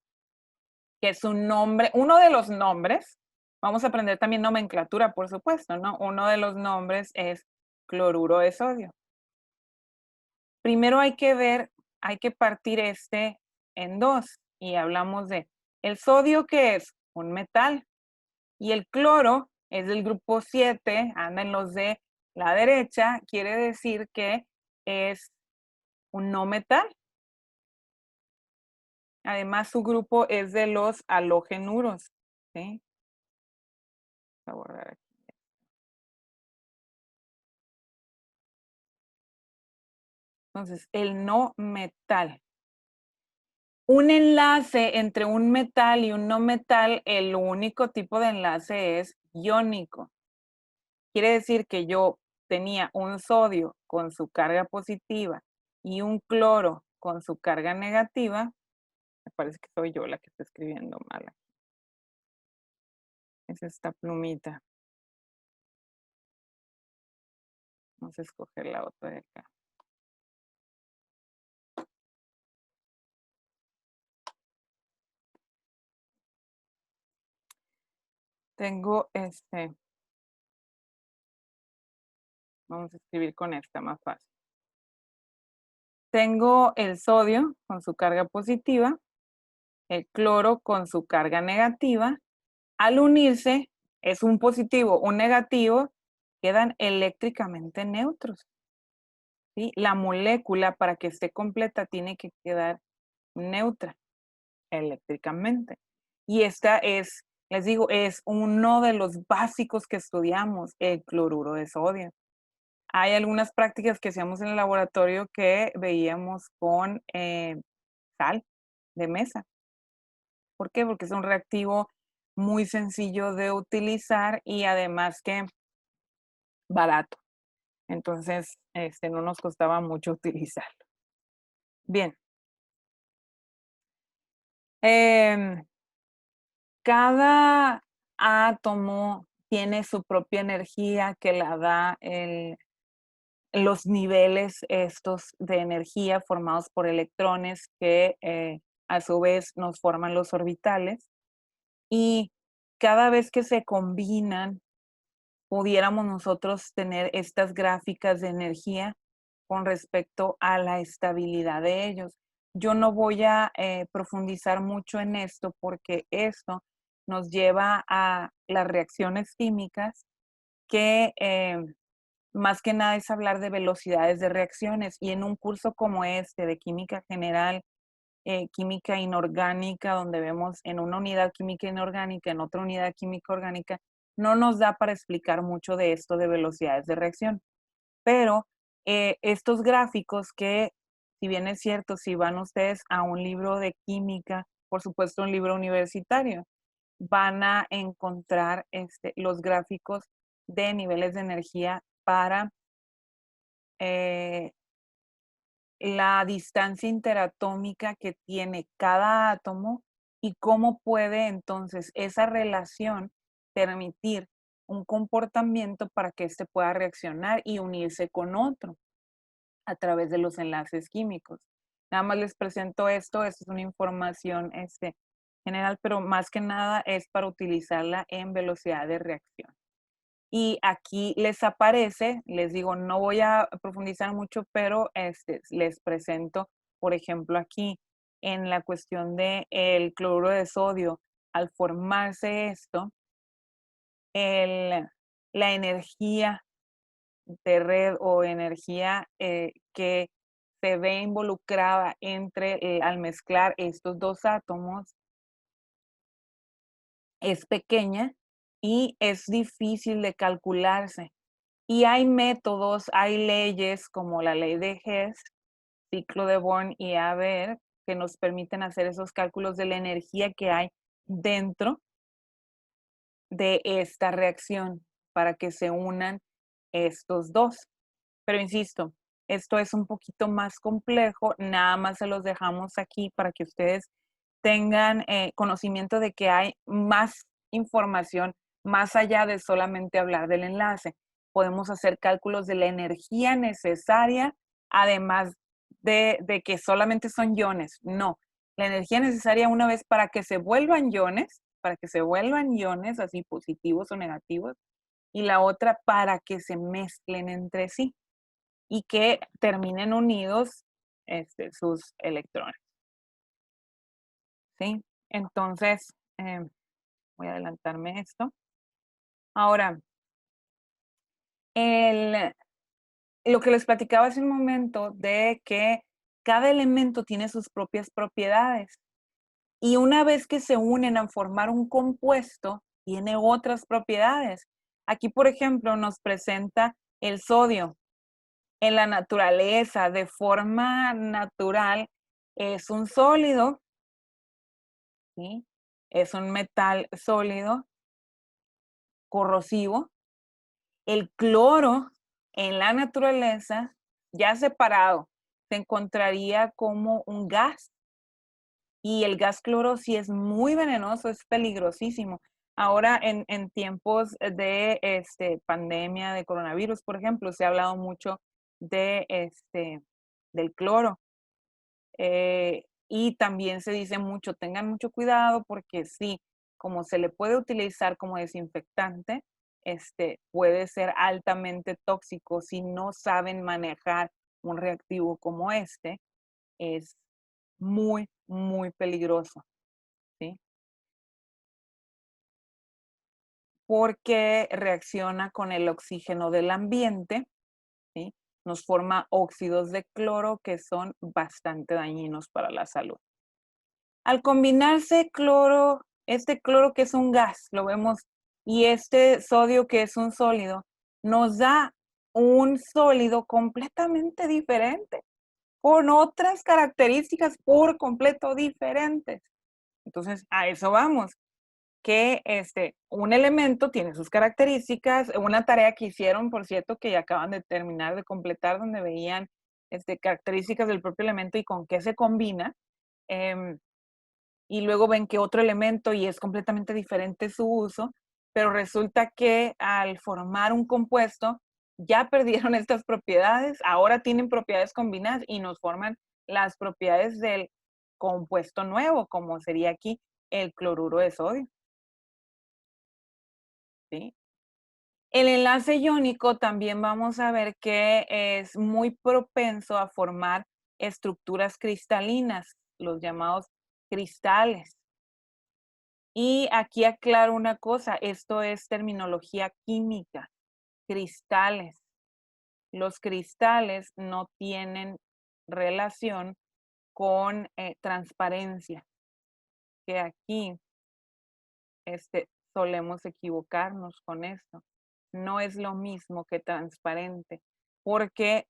que es un nombre, uno de los nombres, vamos a aprender también nomenclatura, por supuesto, ¿no? Uno de los nombres es cloruro de sodio. Primero hay que partir en 2 y hablamos de el sodio, que es un metal, y el cloro es del grupo 7, anda en los de la derecha, quiere decir que es un no metal. Además, su grupo es de los halogenuros, ¿sí? Voy a borrar aquí. Entonces, el no metal. Un enlace entre un metal y un no metal, el único tipo de enlace es iónico. Quiere decir que yo tenía un sodio con su carga positiva y un cloro con su carga negativa. Me parece que soy yo la que está escribiendo mal. Es esta plumita. Vamos a escoger la otra de acá. Tengo vamos a escribir con esta más fácil. Tengo el sodio con su carga positiva, el cloro con su carga negativa. Al unirse, es un positivo, un negativo, quedan eléctricamente neutros. ¿Sí? La molécula, para que esté completa, tiene que quedar neutra eléctricamente. Y esta es, les digo, es uno de los básicos que estudiamos, el cloruro de sodio. Hay algunas prácticas que hacíamos en el laboratorio que veíamos con sal de mesa. ¿Por qué? Porque es un reactivo muy sencillo de utilizar y además que barato. Entonces, no nos costaba mucho utilizarlo. Bien. Cada átomo tiene su propia energía que la da los niveles estos de energía formados por electrones que a su vez nos forman los orbitales. Y cada vez que se combinan, pudiéramos nosotros tener estas gráficas de energía con respecto a la estabilidad de ellos. yo no voy a profundizar mucho en esto porque esto nos lleva a las reacciones químicas que más que nada es hablar de velocidades de reacciones y en un curso como este de química general, química inorgánica, donde vemos en una unidad química inorgánica, en otra unidad química orgánica, no nos da para explicar mucho de esto de velocidades de reacción. Pero estos gráficos que, si bien es cierto, si van ustedes a un libro de química, por supuesto un libro universitario, van a encontrar los gráficos de niveles de energía para la distancia interatómica que tiene cada átomo y cómo puede entonces esa relación permitir un comportamiento para que éste pueda reaccionar y unirse con otro a través de los enlaces químicos. Nada más les presento esto es una información general, pero más que nada es para utilizarla en velocidad de reacción. Y aquí les aparece, les digo, no voy a profundizar mucho, pero les presento, por ejemplo, aquí en la cuestión del cloruro de sodio, al formarse esto, la energía de red o energía que se ve involucrada al mezclar estos dos átomos es pequeña y es difícil de calcularse. Y hay métodos, hay leyes como la ley de Hess, ciclo de Born y Haber, que nos permiten hacer esos cálculos de la energía que hay dentro de esta reacción para que se unan estos dos. Pero insisto, esto es un poquito más complejo, nada más se los dejamos aquí para que ustedes tengan conocimiento de que hay más información más allá de solamente hablar del enlace. Podemos hacer cálculos de la energía necesaria, además de que solamente son iones. No, la energía necesaria una vez para que se vuelvan iones, así positivos o negativos, y la otra para que se mezclen entre sí y que terminen unidos sus electrones. ¿Sí? Entonces, voy a adelantarme esto. Ahora, lo que les platicaba hace un momento de que cada elemento tiene sus propias propiedades y una vez que se unen a formar un compuesto, tiene otras propiedades. Aquí, por ejemplo, nos presenta el sodio. En la naturaleza, de forma natural, es un sólido, ¿sí? Es un metal sólido, corrosivo. El cloro en la naturaleza, ya separado, se encontraría como un gas. Y el gas cloro sí es muy venenoso, es peligrosísimo. Ahora en tiempos de pandemia de coronavirus, por ejemplo, se ha hablado mucho de del cloro. Y también se dice mucho, tengan mucho cuidado porque sí, como se le puede utilizar como desinfectante, puede ser altamente tóxico si no saben manejar un reactivo como es muy, muy peligroso, ¿sí? Porque reacciona con el oxígeno del ambiente, ¿sí? Nos forma óxidos de cloro que son bastante dañinos para la salud. Al combinarse este cloro que es un gas, lo vemos, y este sodio que es un sólido, nos da un sólido completamente diferente, con otras características por completo diferentes. Entonces, a eso vamos, que un elemento tiene sus características, una tarea que hicieron, por cierto, que ya acaban de terminar de completar, donde veían características del propio elemento y con qué se combina. Y luego ven que otro elemento y es completamente diferente su uso, pero resulta que al formar un compuesto ya perdieron estas propiedades, ahora tienen propiedades combinadas y nos forman las propiedades del compuesto nuevo, como sería aquí el cloruro de sodio. ¿Sí? El enlace iónico también vamos a ver que es muy propenso a formar estructuras cristalinas, los llamados cristales. Y aquí aclaro una cosa, esto es terminología química, cristales. Los cristales no tienen relación con transparencia, que aquí solemos equivocarnos con esto. No es lo mismo que transparente, porque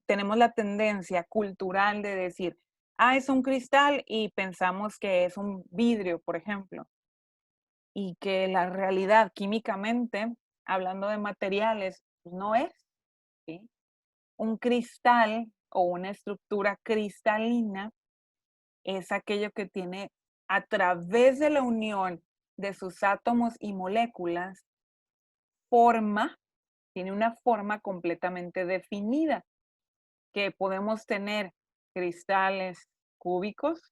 tenemos la tendencia cultural de decir, es un cristal y pensamos que es un vidrio, por ejemplo, y que la realidad químicamente, hablando de materiales, no es, ¿sí? Un cristal o una estructura cristalina es aquello que tiene a través de la unión de sus átomos y moléculas tiene una forma completamente definida, que podemos tener cristales cúbicos,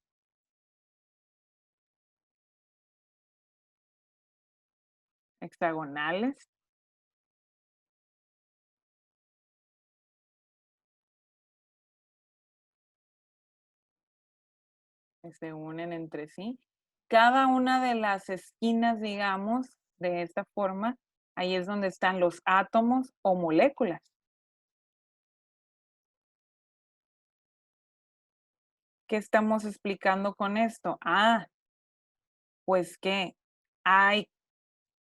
hexagonales, que se unen entre sí. Cada una de las esquinas, digamos, de esta forma, ahí es donde están los átomos o moléculas. ¿Qué estamos explicando con esto? Pues que hay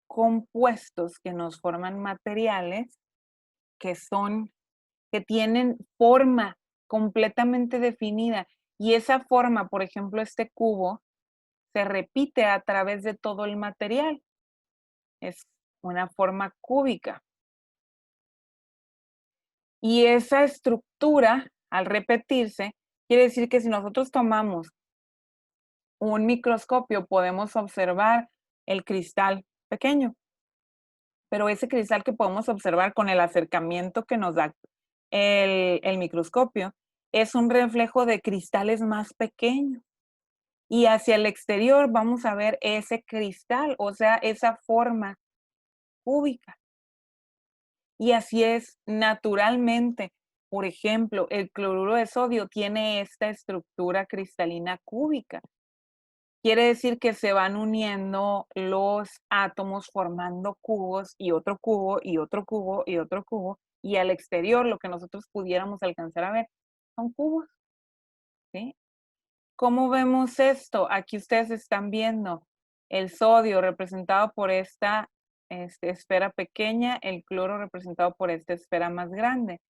compuestos que nos forman materiales que tienen forma completamente definida. Y esa forma, por ejemplo, este cubo, se repite a través de todo el material. Es una forma cúbica. Y esa estructura, al repetirse, quiere decir que si nosotros tomamos un microscopio, podemos observar el cristal pequeño. Pero ese cristal que podemos observar con el acercamiento que nos da el microscopio es un reflejo de cristales más pequeños. Y hacia el exterior vamos a ver ese cristal, o sea, esa forma cúbica. Y así es naturalmente. Por ejemplo, el cloruro de sodio tiene esta estructura cristalina cúbica. Quiere decir que se van uniendo los átomos formando cubos y otro cubo y otro cubo y otro cubo. Y al exterior lo que nosotros pudiéramos alcanzar a ver son cubos. ¿Sí? ¿Cómo vemos esto? Aquí ustedes están viendo el sodio representado por esta esfera pequeña, el cloro representado por esta esfera más grande.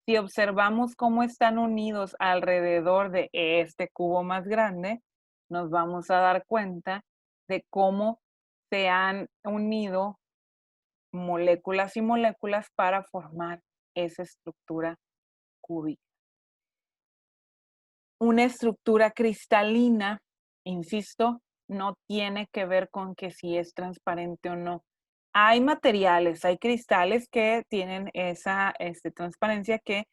Si observamos cómo están unidos alrededor de este cubo más grande, nos vamos a dar cuenta de cómo se han unido moléculas y moléculas para formar esa estructura cúbica. Una estructura cristalina, insisto, no tiene que ver con que si es transparente o no. Hay materiales, hay cristales que tienen esa transparencia que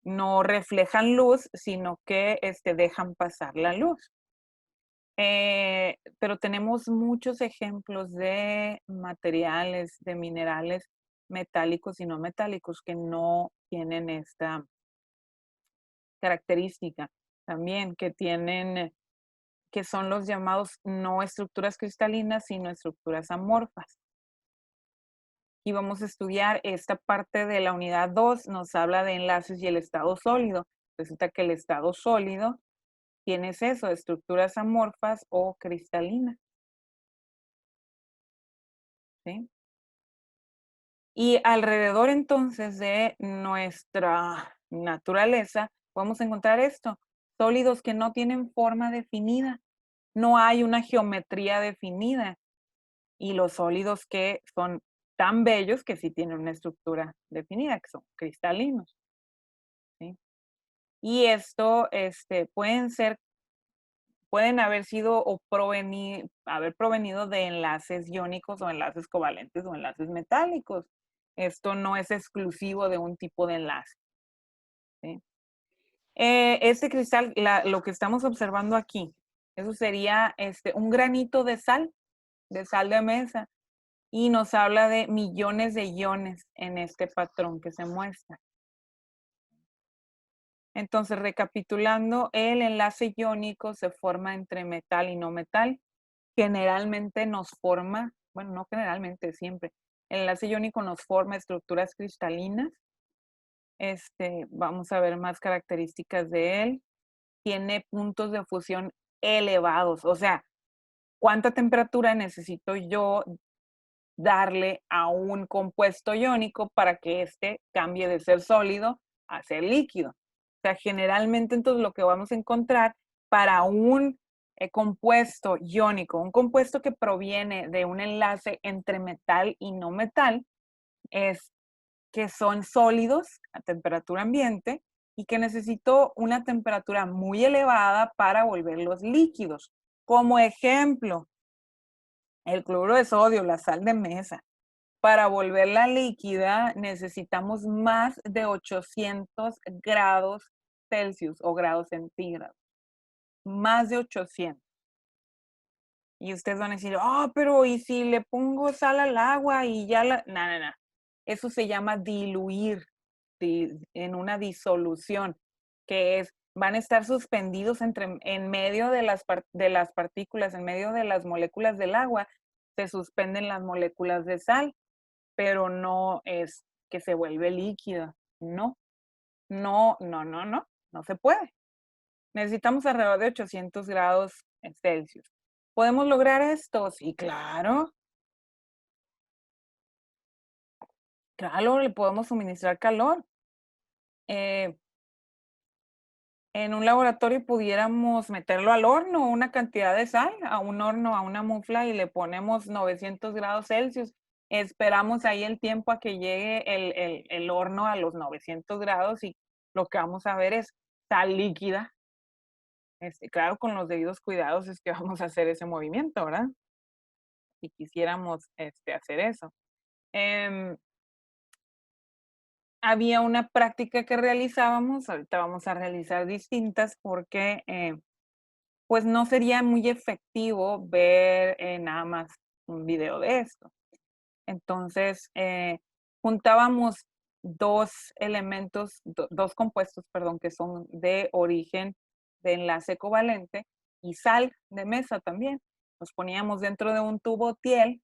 no reflejan luz, sino que dejan pasar la luz. Pero tenemos muchos ejemplos de materiales, de minerales metálicos y no metálicos que no tienen esta característica. También que son los llamados no estructuras cristalinas, sino estructuras amorfas. Y vamos a estudiar esta parte de la unidad 2, nos habla de enlaces y el estado sólido. Resulta que el estado sólido tiene eso, estructuras amorfas o cristalinas. ¿Sí? Y alrededor entonces de nuestra naturaleza, podemos encontrar esto, sólidos que no tienen forma definida. No hay una geometría definida. Y los sólidos que son tan bellos que sí tienen una estructura definida, que son cristalinos. ¿Sí? Y esto pueden haber sido o haber provenido de enlaces iónicos o enlaces covalentes o enlaces metálicos. Esto no es exclusivo de un tipo de enlace. ¿Sí? Este cristal, lo que estamos observando aquí, eso sería un granito de sal de mesa. Y nos habla de millones de iones en este patrón que se muestra. Entonces, recapitulando, el enlace iónico se forma entre metal y no metal. Generalmente nos forma, bueno, no generalmente, siempre. El enlace iónico nos forma estructuras cristalinas. Vamos a ver más características de él. Tiene puntos de fusión elevados, o sea, ¿cuánta temperatura necesito yo darle a un compuesto iónico para que éste cambie de ser sólido a ser líquido? O sea, generalmente entonces lo que vamos a encontrar para un compuesto iónico, un compuesto que proviene de un enlace entre metal y no metal, es que son sólidos a temperatura ambiente y que necesito una temperatura muy elevada para volverlos líquidos. Como ejemplo, el cloruro de sodio, la sal de mesa. Para volverla líquida necesitamos más de 800 grados Celsius o grados centígrados. Más de 800. Y ustedes van a decir, pero ¿y si le pongo sal al agua y ya la...? No. Eso se llama diluir en una disolución, que es, van a estar suspendidos en medio de las partículas, en medio de las moléculas del agua, se suspenden las moléculas de sal, pero no es que se vuelve líquida. No se puede. Necesitamos alrededor de 800 grados Celsius. ¿Podemos lograr esto? Sí, claro. Claro, le podemos suministrar calor. En un laboratorio pudiéramos meterlo al horno, una cantidad de sal, a un horno, a una mufla, y le ponemos 900 grados Celsius. Esperamos ahí el tiempo a que llegue el horno a los 900 grados y lo que vamos a ver es sal líquida. Claro, con los debidos cuidados es que vamos a hacer ese movimiento, ¿verdad? Si quisiéramos hacer eso. Había una práctica que realizábamos, ahorita vamos a realizar distintas porque pues no sería muy efectivo ver nada más un video de esto. Entonces, juntábamos dos elementos, dos compuestos, perdón, que son de origen de enlace covalente y sal de mesa también. Los poníamos dentro de un tubo Thiel,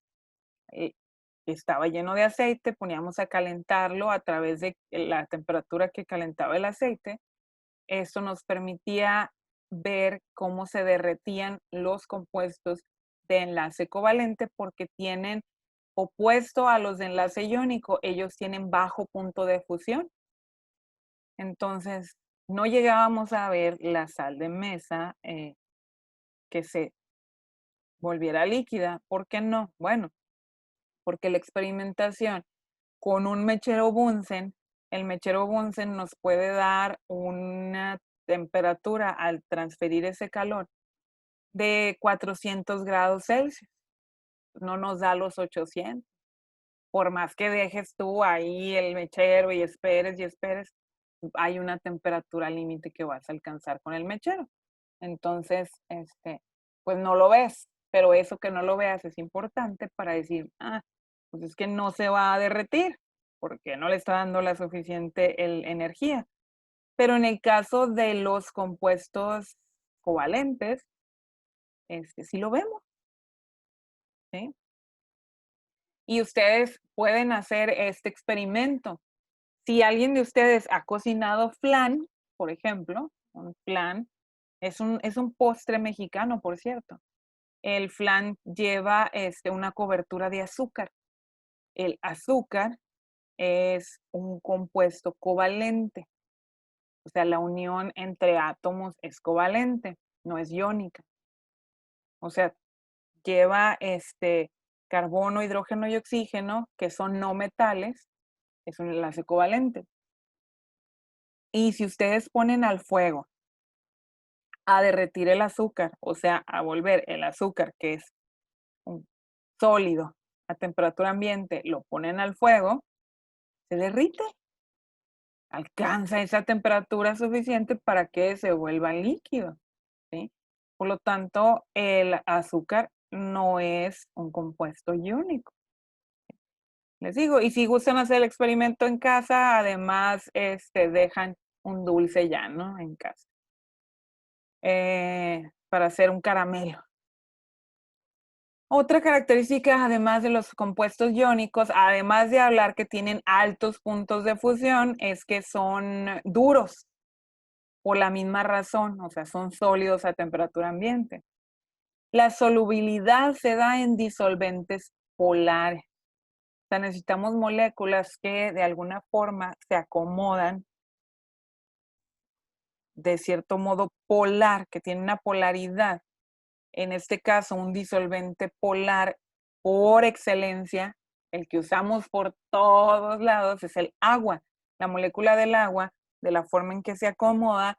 estaba lleno de aceite, poníamos a calentarlo a través de la temperatura que calentaba el aceite. Esto nos permitía ver cómo se derretían los compuestos de enlace covalente porque tienen, opuesto a los de enlace iónico, ellos tienen bajo punto de fusión. Entonces, no llegábamos a ver la sal de mesa que se volviera líquida. ¿Por qué no? Bueno, porque la experimentación con un mechero Bunsen, el mechero Bunsen nos puede dar una temperatura al transferir ese calor de 400 grados Celsius. No nos da los 800. Por más que dejes tú ahí el mechero y esperes, hay una temperatura límite que vas a alcanzar con el mechero. Entonces, pues no lo ves, pero eso que no lo veas es importante para decir, pues es que no se va a derretir porque no le está dando la suficiente energía. Pero en el caso de los compuestos covalentes, sí lo vemos, ¿sí? Y ustedes pueden hacer este experimento. Si alguien de ustedes ha cocinado flan, por ejemplo, un flan es un postre mexicano, por cierto. El flan lleva una cobertura de azúcar. El azúcar es un compuesto covalente. O sea, la unión entre átomos es covalente, no es iónica. O sea, lleva carbono, hidrógeno y oxígeno, que son no metales, es un enlace covalente. Y si ustedes ponen al fuego a derretir el azúcar, o sea, a volver el azúcar, que es un sólido a temperatura ambiente, lo ponen al fuego, se derrite. Alcanza esa temperatura suficiente para que se vuelva líquido, ¿sí? Por lo tanto, el azúcar no es un compuesto iónico. Les digo, y si gustan hacer el experimento en casa, además dejan un dulce ya, ¿no? En casa. Para hacer un caramelo. Otra característica, además de los compuestos iónicos, además de hablar que tienen altos puntos de fusión, es que son duros por la misma razón, o sea, son sólidos a temperatura ambiente. La solubilidad se da en disolventes polares. O sea, necesitamos moléculas que de alguna forma se acomodan de cierto modo polar, que tienen una polaridad. En este caso, un disolvente polar por excelencia, el que usamos por todos lados, es el agua. La molécula del agua, de la forma en que se acomoda,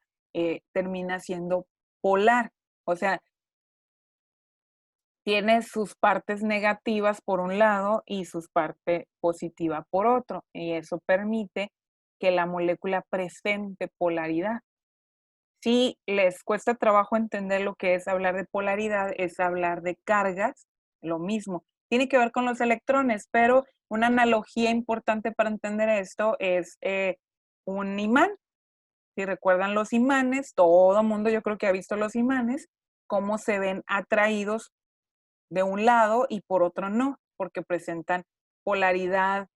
termina siendo polar. O sea, tiene sus partes negativas por un lado y sus partes positivas por otro. Y eso permite que la molécula presente polaridad. Si les cuesta trabajo entender lo que es hablar de polaridad, es hablar de cargas, lo mismo. Tiene que ver con los electrones, pero una analogía importante para entender esto es un imán. Si recuerdan los imanes, todo el mundo yo creo que ha visto los imanes, cómo se ven atraídos de un lado y por otro no, porque presentan polaridad.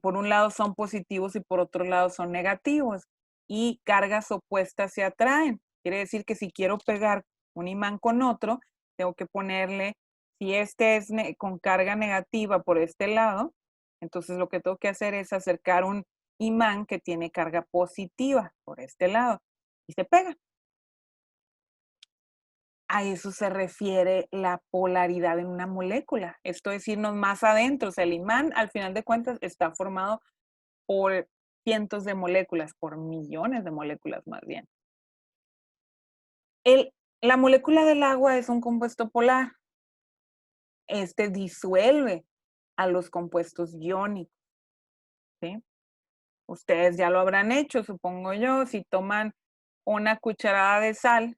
Por un lado son positivos y por otro lado son negativos. Y cargas opuestas se atraen. Quiere decir que si quiero pegar un imán con otro, tengo que ponerle, si este es con carga negativa por este lado, entonces lo que tengo que hacer es acercar un imán que tiene carga positiva por este lado y se pega. A eso se refiere la polaridad en una molécula. Esto es irnos más adentro. O sea, el imán, al final de cuentas, está formado por cientos de moléculas, por millones de moléculas más bien. La molécula del agua es un compuesto polar. Este disuelve a los compuestos iónicos. ¿Sí? Ustedes ya lo habrán hecho, supongo yo. Si toman una cucharada de sal,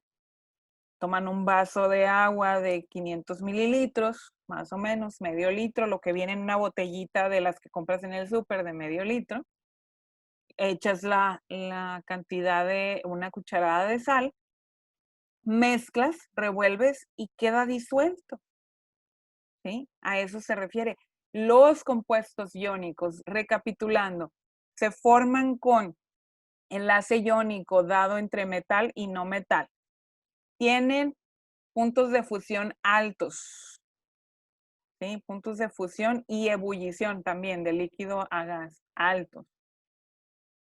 toman un vaso de agua de 500 mililitros, más o menos, medio litro, lo que viene en una botellita de las que compras en el súper de medio litro. Echas la cantidad de una cucharada de sal, mezclas, revuelves y queda disuelto. ¿Sí? A eso se refiere. Los compuestos iónicos, recapitulando, se forman con enlace iónico dado entre metal y no metal. Tienen puntos de fusión altos, ¿sí? Puntos de fusión y ebullición también de líquido a gas altos.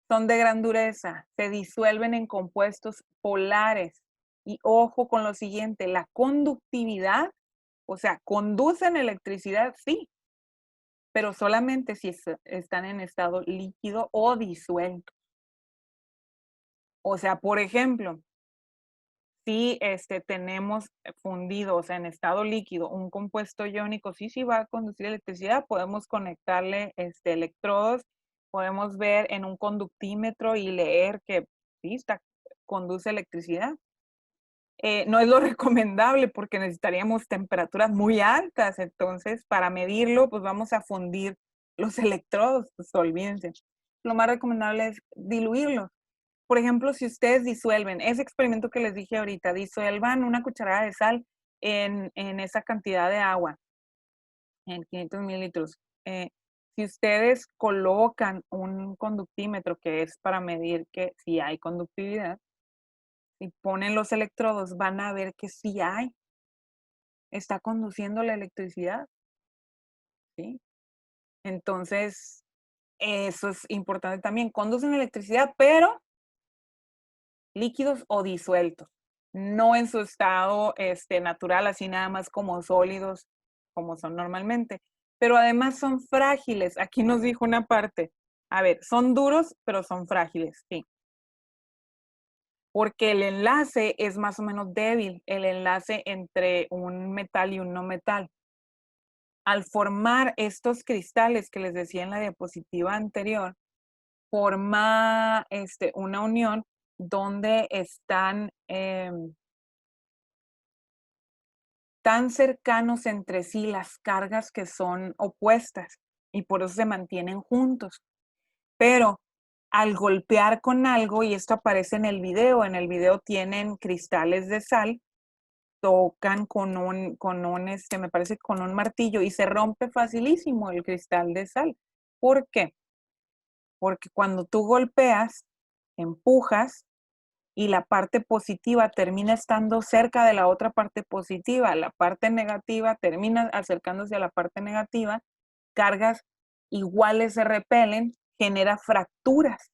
Son de gran dureza, se disuelven en compuestos polares. Y ojo con lo siguiente, la conductividad, o sea, conducen electricidad, sí, pero solamente si están en estado líquido o disuelto. O sea, por ejemplo, si tenemos fundido, o sea, en estado líquido, un compuesto iónico, sí va a conducir electricidad, podemos conectarle electrodos, podemos ver en un conductímetro y leer que sí, conduce electricidad. No es lo recomendable porque necesitaríamos temperaturas muy altas, entonces para medirlo, pues vamos a fundir los electrodos, pues olvídense. Lo más recomendable es diluirlos. Por ejemplo, si ustedes disuelven, ese experimento que les dije ahorita, disuelvan una cucharada de sal en esa cantidad de agua, en 500 mililitros. Si ustedes colocan un conductímetro que es para medir que si hay conductividad, y ponen los electrodos, van a ver que sí hay. Está conduciendo la electricidad. ¿Sí? Entonces, eso es importante también. Conducen electricidad, pero líquidos o disueltos. No en su estado natural, así nada más como sólidos, como son normalmente. Pero además son frágiles. Aquí nos dijo una parte. A ver, son duros, pero son frágiles, sí. Porque el enlace es más o menos débil, el enlace entre un metal y un no metal. Al formar estos cristales que les decía en la diapositiva anterior, forma una unión donde están tan cercanos entre sí las cargas que son opuestas y por eso se mantienen juntos. Pero al golpear con algo, y esto aparece en el video tienen cristales de sal, tocan con me parece con un martillo y se rompe facilísimo el cristal de sal. ¿Por qué? Porque cuando tú golpeas, empujas y la parte positiva termina estando cerca de la otra parte positiva, la parte negativa termina acercándose a la parte negativa, cargas iguales se repelen, genera fracturas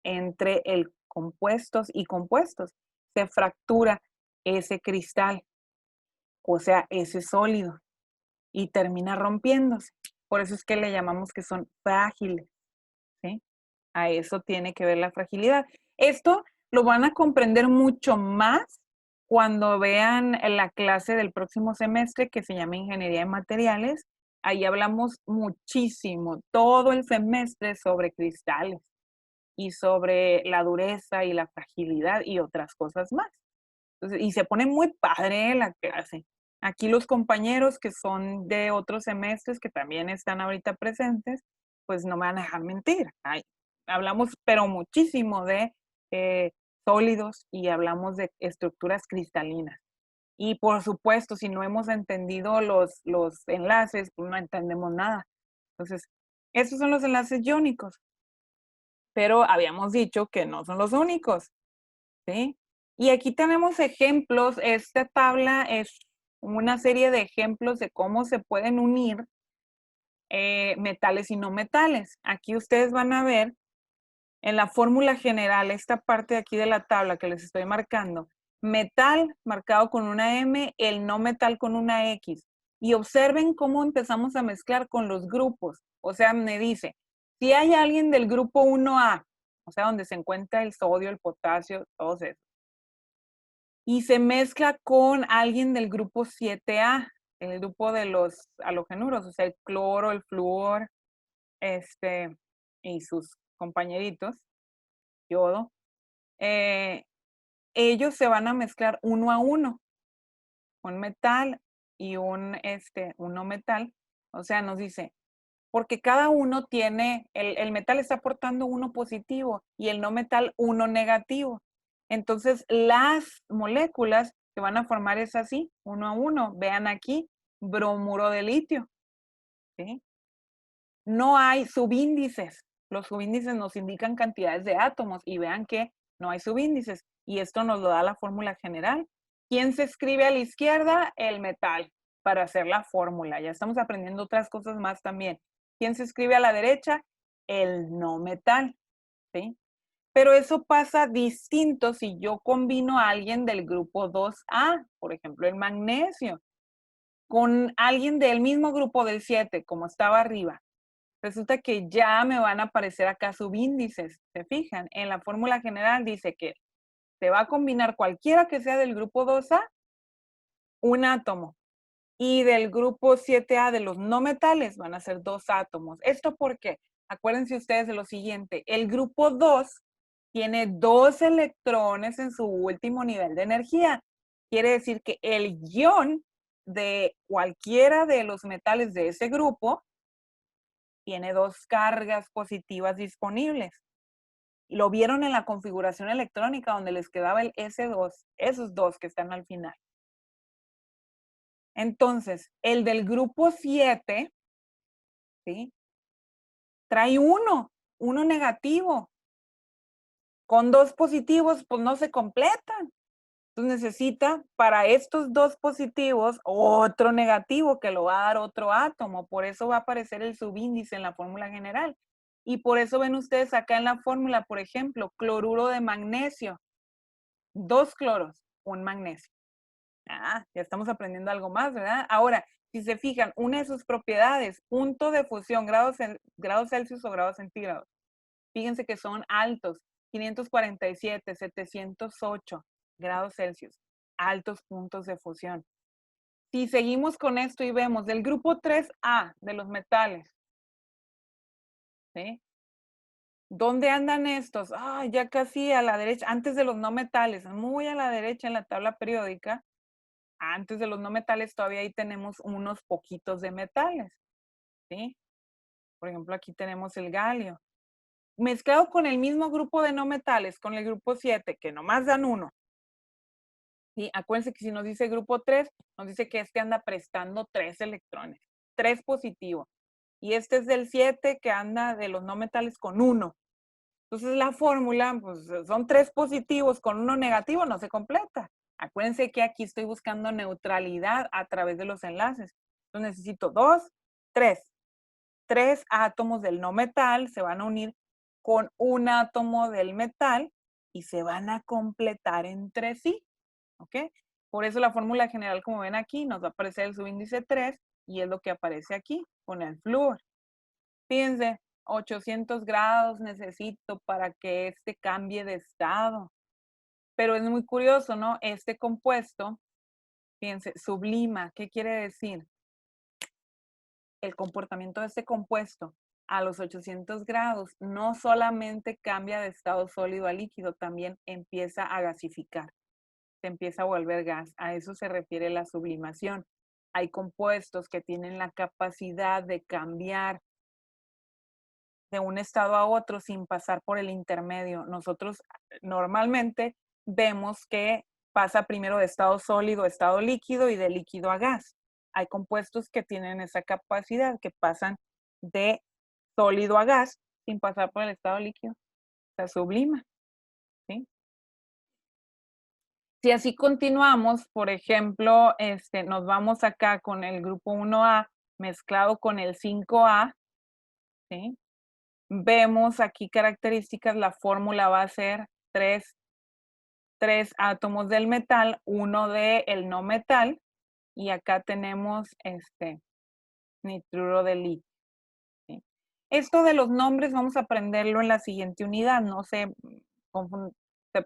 entre el compuestos y compuestos. Se fractura ese cristal, o sea, ese sólido, y termina rompiéndose. Por eso es que le llamamos que son frágiles, ¿sí? A eso tiene que ver la fragilidad. Esto lo van a comprender mucho más cuando vean la clase del próximo semestre que se llama Ingeniería de Materiales. Ahí hablamos muchísimo, todo el semestre sobre cristales y sobre la dureza y la fragilidad y otras cosas más. Entonces, y se pone muy padre la clase. Aquí los compañeros que son de otros semestres que también están ahorita presentes, pues no me van a dejar mentir. Ay, hablamos pero muchísimo de sólidos y hablamos de estructuras cristalinas. Y por supuesto, si no hemos entendido los enlaces, pues no entendemos nada. Entonces, esos son los enlaces iónicos. Pero habíamos dicho que no son los únicos, ¿sí? Y aquí tenemos ejemplos. Esta tabla es una serie de ejemplos de cómo se pueden unir metales y no metales. Aquí ustedes van a ver en la fórmula general, esta parte de aquí de la tabla que les estoy marcando, metal marcado con una M, el no metal con una X. Y observen cómo empezamos a mezclar con los grupos. O sea, me dice, si hay alguien del grupo 1A, o sea, donde se encuentra el sodio, el potasio, todos esos, y se mezcla con alguien del grupo 7A, el grupo de los halogenuros, o sea, el cloro, el flúor, y sus compañeritos, yodo, ellos se van a mezclar uno a uno, un metal y un no metal. O sea, nos dice, porque cada uno tiene, el metal está aportando uno positivo y el no metal uno negativo. Entonces, las moléculas que van a formar es así, uno a uno. Vean aquí, bromuro de litio, ¿sí? No hay subíndices. Los subíndices nos indican cantidades de átomos y vean que no hay subíndices. Y esto nos lo da la fórmula general. ¿Quién se escribe a la izquierda? El metal, para hacer la fórmula. Ya estamos aprendiendo otras cosas más también. ¿Quién se escribe a la derecha? El no metal, ¿sí? Pero eso pasa distinto si yo combino a alguien del grupo 2A, por ejemplo, el magnesio, con alguien del mismo grupo del 7, como estaba arriba. Resulta que ya me van a aparecer acá subíndices, ¿se fijan? En la fórmula general dice que se va a combinar cualquiera que sea del grupo 2A, un átomo. Y del grupo 7A de los no metales van a ser 2 átomos. ¿Esto por qué? Acuérdense ustedes de lo siguiente. El grupo 2 tiene 2 electrones en su último nivel de energía. Quiere decir que el ion de cualquiera de los metales de ese grupo tiene 2 cargas positivas disponibles. Lo vieron en la configuración electrónica donde les quedaba el S2, esos 2 que están al final. Entonces, el del grupo 7, ¿sí? Trae uno negativo. Con 2 positivos, pues no se completan. Entonces necesita para estos 2 positivos otro negativo que lo va a dar otro átomo. Por eso va a aparecer el subíndice en la fórmula general. Y por eso ven ustedes acá en la fórmula, por ejemplo, cloruro de magnesio. 2 cloros, un magnesio. Ah, ya estamos aprendiendo algo más, ¿verdad? Ahora, si se fijan, una de sus propiedades, punto de fusión, grados Celsius o grados centígrados. Fíjense que son altos, 547, 708 grados Celsius, altos puntos de fusión. Si seguimos con esto y vemos del grupo 3A de los metales, ¿sí? ¿Dónde andan estos? Ah, ya casi a la derecha, antes de los no metales, muy a la derecha en la tabla periódica. Antes de los no metales todavía ahí tenemos unos poquitos de metales, ¿sí? Por ejemplo, aquí tenemos el galio. mezclado con el mismo grupo de no metales, con el grupo 7, que nomás dan 1. ¿Sí? Acuérdense que si nos dice grupo 3, nos dice que este anda prestando 3 electrones, 3 positivos. Y este es del 7 que anda de los no metales con 1. Entonces la fórmula, pues son 3 positivos con 1 negativo, no se completa. Acuérdense que aquí estoy buscando neutralidad a través de los enlaces. Entonces necesito 2, 3. 3 átomos del no metal se van a unir con un átomo del metal y se van a completar entre sí. ¿Ok? Por eso la fórmula general, como ven aquí, nos va a aparecer el subíndice 3 y es lo que aparece aquí con el flúor. Fíjense, 800 grados necesito para que este cambie de estado. Pero es muy curioso, ¿no? Este compuesto, fíjense, sublima. ¿Qué quiere decir? El comportamiento de este compuesto a los 800 grados no solamente cambia de estado sólido a líquido, también empieza a gasificar. Se empieza a volver gas. A eso se refiere la sublimación. Hay compuestos que tienen la capacidad de cambiar de un estado a otro sin pasar por el intermedio. Nosotros normalmente vemos que pasa primero de estado sólido a estado líquido y de líquido a gas. Hay compuestos que tienen esa capacidad, que pasan de sólido a gas sin pasar por el estado líquido. Se sublima. ¿Sí? Si así continuamos, por ejemplo, nos vamos acá con el grupo 1A mezclado con el 5A, ¿sí? Vemos aquí características, la fórmula va a ser 3 átomos del metal, 1 del no metal, y acá tenemos nitruro de litio. ¿Sí? Esto de los nombres vamos a aprenderlo en la siguiente unidad, no sé,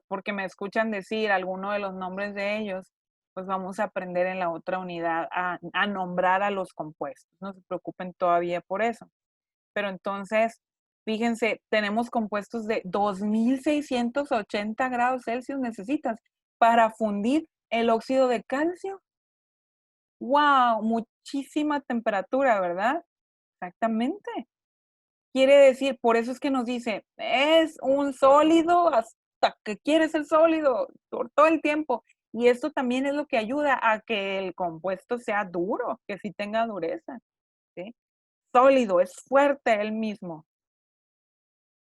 porque me escuchan decir alguno de los nombres de ellos, pues vamos a aprender en la otra unidad a nombrar a los compuestos. No se preocupen todavía por eso. Pero entonces, fíjense, tenemos compuestos de 2680 grados Celsius necesitas para fundir el óxido de calcio. ¡Wow! Muchísima temperatura, ¿verdad? Exactamente. Quiere decir, por eso es que nos dice, es un sólido hasta que quieres el sólido por todo el tiempo. Y esto también es lo que ayuda a que el compuesto sea duro, que sí tenga dureza. ¿Sí? Sólido, es fuerte él mismo.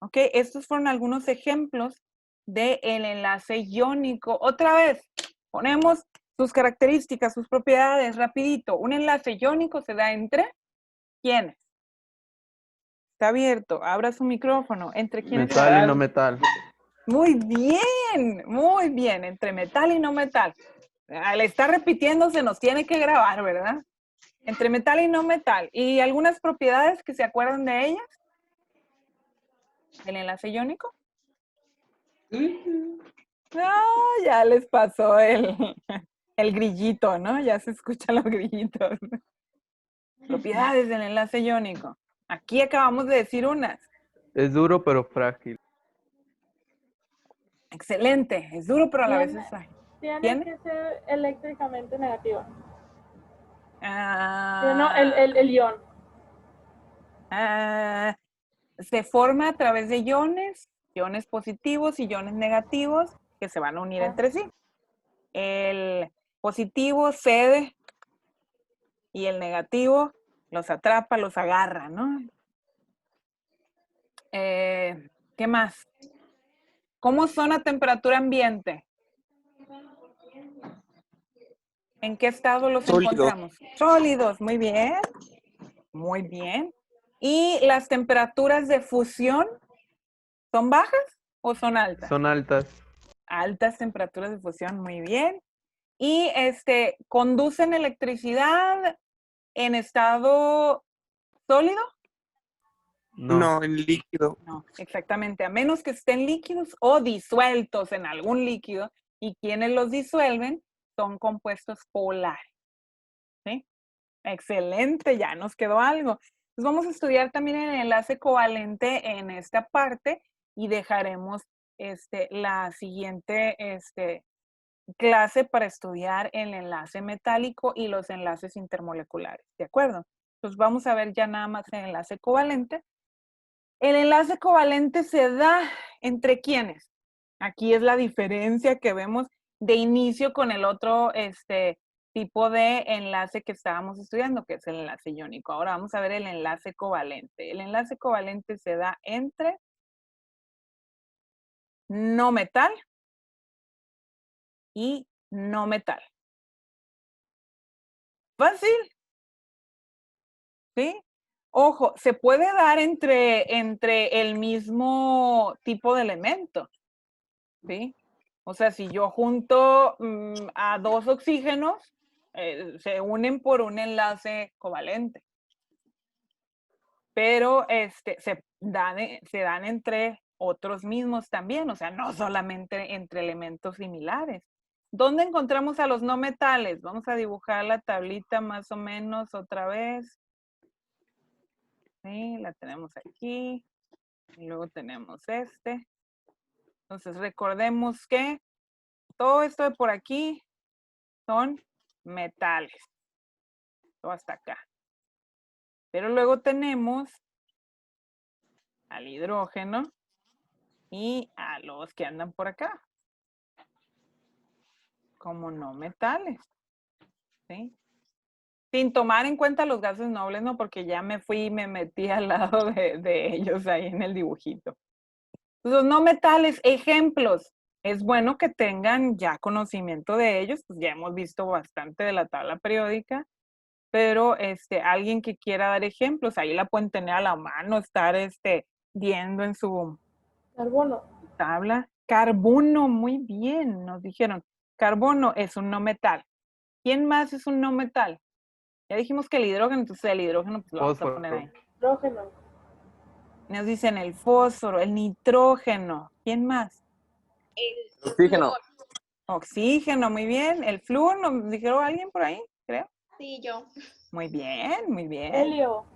Ok, estos fueron algunos ejemplos del enlace iónico. Otra vez, ponemos sus características, sus propiedades, rapidito. Un enlace iónico se da entre ¿quiénes? Está abierto, abra su micrófono. ¿Entre quiénes? Metal y no metal. Muy bien, entre metal y no metal. Al estar repitiendo se nos tiene que grabar, ¿verdad? Entre metal y no metal. ¿Y algunas propiedades que se acuerdan de ellas? ¿Del enlace iónico? Ya les pasó el grillito, ¿no? Ya se escuchan los grillitos. Propiedades del enlace iónico. Aquí acabamos de decir unas. Es duro pero frágil. Excelente, es duro pero a la vez es frágil. Tiene que ser eléctricamente negativo. Ah, No, el ion. Se forma a través de iones positivos y iones negativos que se van a unir entre sí. El positivo cede y el negativo los atrapa, los agarra, ¿no? ¿Qué más? ¿Cómo son a temperatura ambiente? ¿En qué estado los encontramos? Sólidos, muy bien. Muy bien. ¿Y las temperaturas de fusión son bajas o son altas? Son altas. Altas temperaturas de fusión, muy bien. ¿Y conducen electricidad en estado sólido? No, en líquido. No, exactamente, a menos que estén líquidos o disueltos en algún líquido, y quienes los disuelven son compuestos polares. ¿Sí? Excelente, ya nos quedó algo. Pues vamos a estudiar también el enlace covalente en esta parte y dejaremos la siguiente clase para estudiar el enlace metálico y los enlaces intermoleculares, ¿de acuerdo? Pues vamos a ver ya nada más el enlace covalente. El enlace covalente se da entre quiénes. Aquí es la diferencia que vemos de inicio con el otro tipo de enlace que estábamos estudiando, que es el enlace iónico. Ahora vamos a ver el enlace covalente. El enlace covalente se da entre no metal y no metal. Fácil, ¿sí? Ojo, se puede dar entre el mismo tipo de elemento, ¿sí? O sea, si yo junto a dos oxígenos, se unen por un enlace covalente. Pero se dan entre otros mismos también, o sea, no solamente entre elementos similares. ¿Dónde encontramos a los no metales? Vamos a dibujar la tablita más o menos otra vez. Sí, la tenemos aquí. Y luego tenemos este. Entonces, recordemos que todo esto de por aquí son metales. Todo hasta acá. Pero luego tenemos al hidrógeno y a los que andan por acá, como no metales, ¿sí? Sin tomar en cuenta los gases nobles, ¿no? Porque ya me fui y me metí al lado de ellos ahí en el dibujito. Los no metales, ejemplos. Es bueno que tengan ya conocimiento de ellos, pues ya hemos visto bastante de la tabla periódica, pero alguien que quiera dar ejemplos, ahí la pueden tener a la mano, estar viendo en su Carbono. tabla. Carbono, muy bien, nos dijeron. Carbono es un no metal. ¿Quién más es un no metal? Ya dijimos que el hidrógeno, entonces el hidrógeno pues lo vamos a poner ahí. Hidrógeno. Nos dicen el fósforo, el nitrógeno. ¿Quién más? El oxígeno. Oxígeno, muy bien. El flúor, ¿nos dijeron alguien por ahí? Creo. Sí, yo. Muy bien, muy bien. Helio.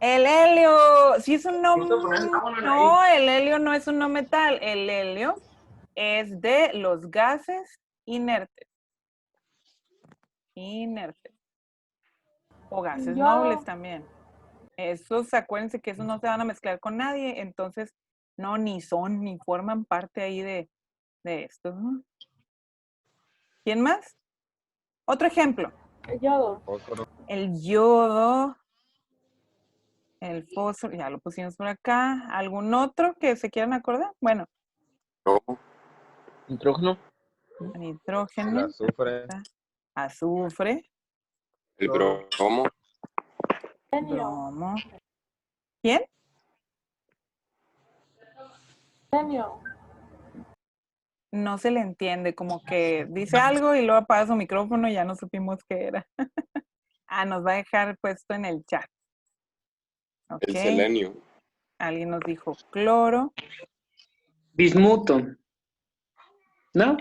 El helio, sí es un no, no, el helio no es un no metal. El helio es de los gases inertes. Inertes. O gases nobles también. Esos, acuérdense que esos no se van a mezclar con nadie, entonces no, ni son, ni forman parte ahí de estos, ¿no? ¿Quién más? Otro ejemplo. El yodo. El yodo. El fósforo, ya lo pusimos por acá. ¿Algún otro que se quieran acordar? Bueno. Nitrógeno. Nitrógeno. El azufre. Azufre. El bromo. Bromo. ¿Quién? Selenio. No se le entiende, como que dice algo y luego apaga su micrófono y ya no supimos qué era. Nos va a dejar puesto en el chat. Okay. El selenio. Alguien nos dijo cloro. Bismuto. ¿No?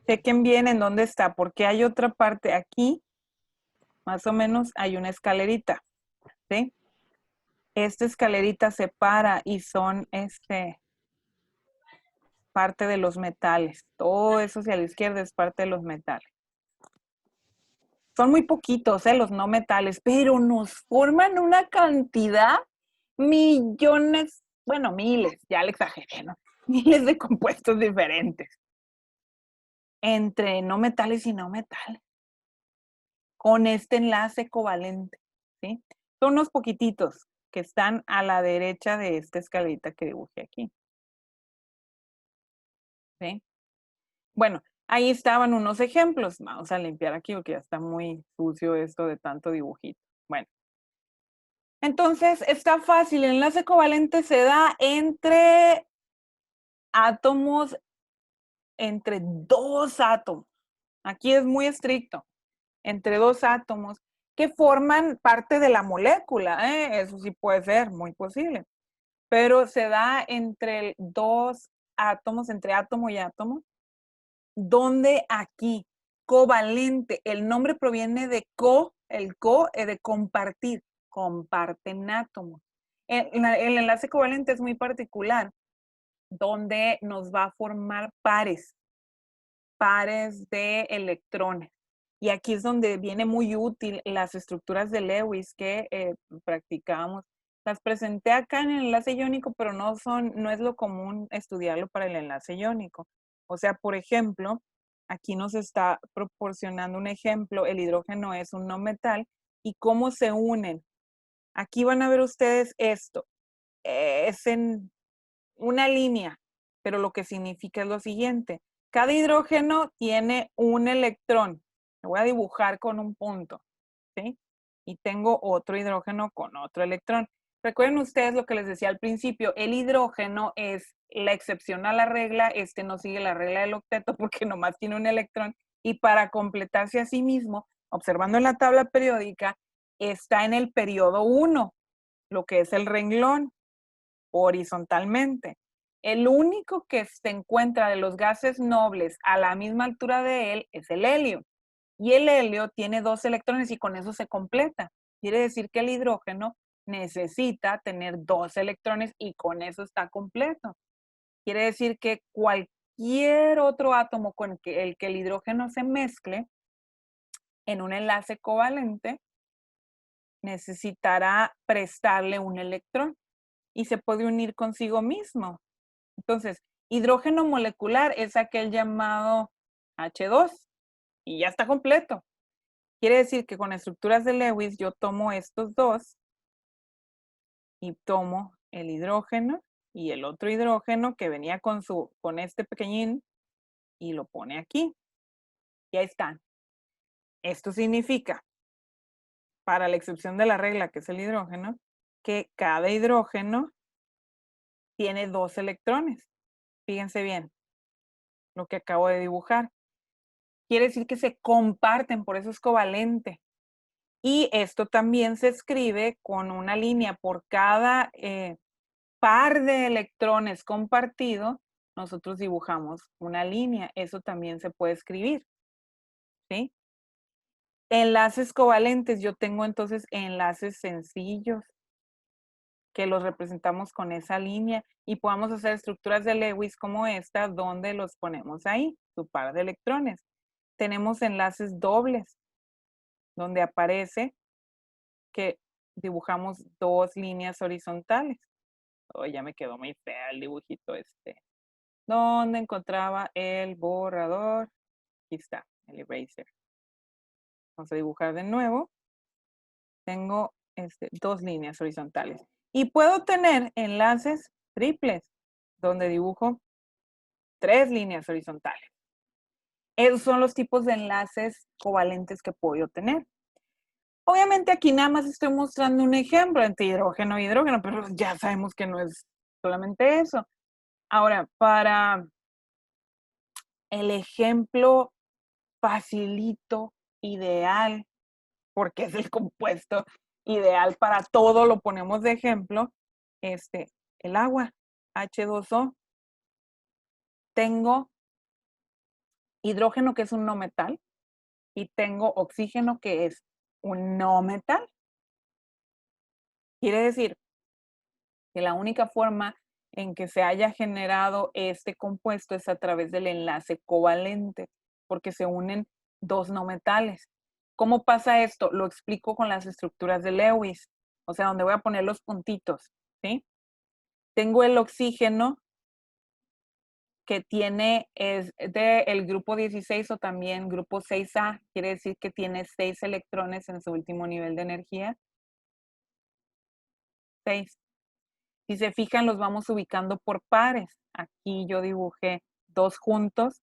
Chequen bien en dónde está, porque hay otra parte aquí, más o menos hay una escalerita, ¿sí? Esta escalerita separa y son parte de los metales. Todo eso hacia la izquierda es parte de los metales. Son muy poquitos, los no metales, pero nos forman una cantidad, millones, bueno, miles, ya le exageré, ¿no? Miles de compuestos diferentes. Entre no metales y no metales. Con este enlace covalente, ¿sí? Son unos poquititos que están a la derecha de esta escalita que dibujé aquí. ¿Sí? Bueno, ahí estaban unos ejemplos. Vamos a limpiar aquí porque ya está muy sucio esto de tanto dibujito. Bueno. Entonces, está fácil. El enlace covalente se da entre átomos, entre dos átomos. Aquí es muy estricto. Entre dos átomos que forman parte de la molécula. Eso sí puede ser, muy posible. Pero se da entre dos átomos, entre átomo y átomo, donde aquí, covalente, el nombre proviene de de compartir, comparten átomos. El enlace covalente es muy particular, donde nos va a formar pares de electrones. Y aquí es donde viene muy útil las estructuras de Lewis que practicábamos Las presenté acá en el enlace iónico, pero no es lo común estudiarlo para el enlace iónico. O sea, por ejemplo, aquí nos está proporcionando un ejemplo, el hidrógeno es un no metal, y cómo se unen. Aquí van a ver ustedes esto. Es en una línea, pero lo que significa es lo siguiente. Cada hidrógeno tiene un electrón. Lo voy a dibujar con un punto, ¿sí? Y tengo otro hidrógeno con otro electrón. Recuerden ustedes lo que les decía al principio, el hidrógeno es la excepción a la regla, este no sigue la regla del octeto porque nomás tiene un electrón, y para completarse a sí mismo, observando en la tabla periódica, está en el periodo 1, lo que es el renglón, horizontalmente. El único que se encuentra de los gases nobles a la misma altura de él es el helio. Y el helio tiene 2 electrones y con eso se completa. Quiere decir que el hidrógeno necesita tener 2 electrones y con eso está completo. Quiere decir que cualquier otro átomo con el que el hidrógeno se mezcle en un enlace covalente necesitará prestarle un electrón y se puede unir consigo mismo. Entonces, hidrógeno molecular es aquel llamado H2 y ya está completo. Quiere decir que con estructuras de Lewis yo tomo estos dos y tomo el hidrógeno y el otro hidrógeno que venía con este pequeñín y lo pone aquí. Y ahí están. Esto significa, para la excepción de la regla que es el hidrógeno, que cada hidrógeno tiene 2 electrones. Fíjense bien lo que acabo de dibujar. Quiere decir que se comparten, por eso es covalente. Y esto también se escribe con una línea por cada par de electrones compartido. Nosotros dibujamos una línea. Eso también se puede escribir. ¿Sí? Enlaces covalentes. Yo tengo entonces enlaces sencillos que los representamos con esa línea y podamos hacer estructuras de Lewis como esta, donde los ponemos ahí, su par de electrones. Tenemos enlaces dobles, donde aparece que dibujamos 2 líneas horizontales. Oh, ya me quedó muy fea el dibujito este. ¿Dónde encontraba el borrador? Aquí está, el eraser. Vamos a dibujar de nuevo. Tengo 2 líneas horizontales. Y puedo tener enlaces triples, donde dibujo 3 líneas horizontales. Esos son los tipos de enlaces covalentes que puedo tener. Obviamente aquí nada más estoy mostrando un ejemplo entre hidrógeno e hidrógeno, pero ya sabemos que no es solamente eso. Ahora, para el ejemplo facilito, ideal, porque es el compuesto ideal para todo, lo ponemos de ejemplo, el agua, H2O. Tengo hidrógeno, que es un no metal, y tengo oxígeno, que es un no metal. Quiere decir que la única forma en que se haya generado este compuesto es a través del enlace covalente, porque se unen 2 no metales. ¿Cómo pasa esto? Lo explico con las estructuras de Lewis, o sea, donde voy a poner los puntitos, ¿sí? Tengo el oxígeno que es del grupo 16 o también grupo 6A, quiere decir que tiene 6 electrones en su último nivel de energía. 6. Si se fijan, los vamos ubicando por pares. Aquí yo dibujé 2 juntos,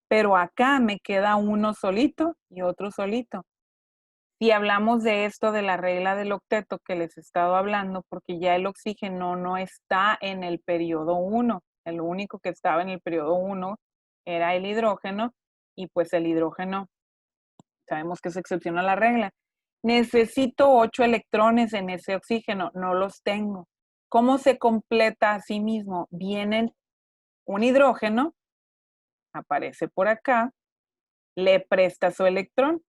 pero acá me queda uno solito y otro solito. Si hablamos de esto de la regla del octeto que les he estado hablando, porque ya el oxígeno no está en el periodo 1, el único que estaba en el periodo 1 era el hidrógeno, y pues el hidrógeno sabemos que es excepción a la regla. Necesito 8 electrones en ese oxígeno, no los tengo. ¿Cómo se completa a sí mismo? Viene un hidrógeno, aparece por acá, le presta su electrón,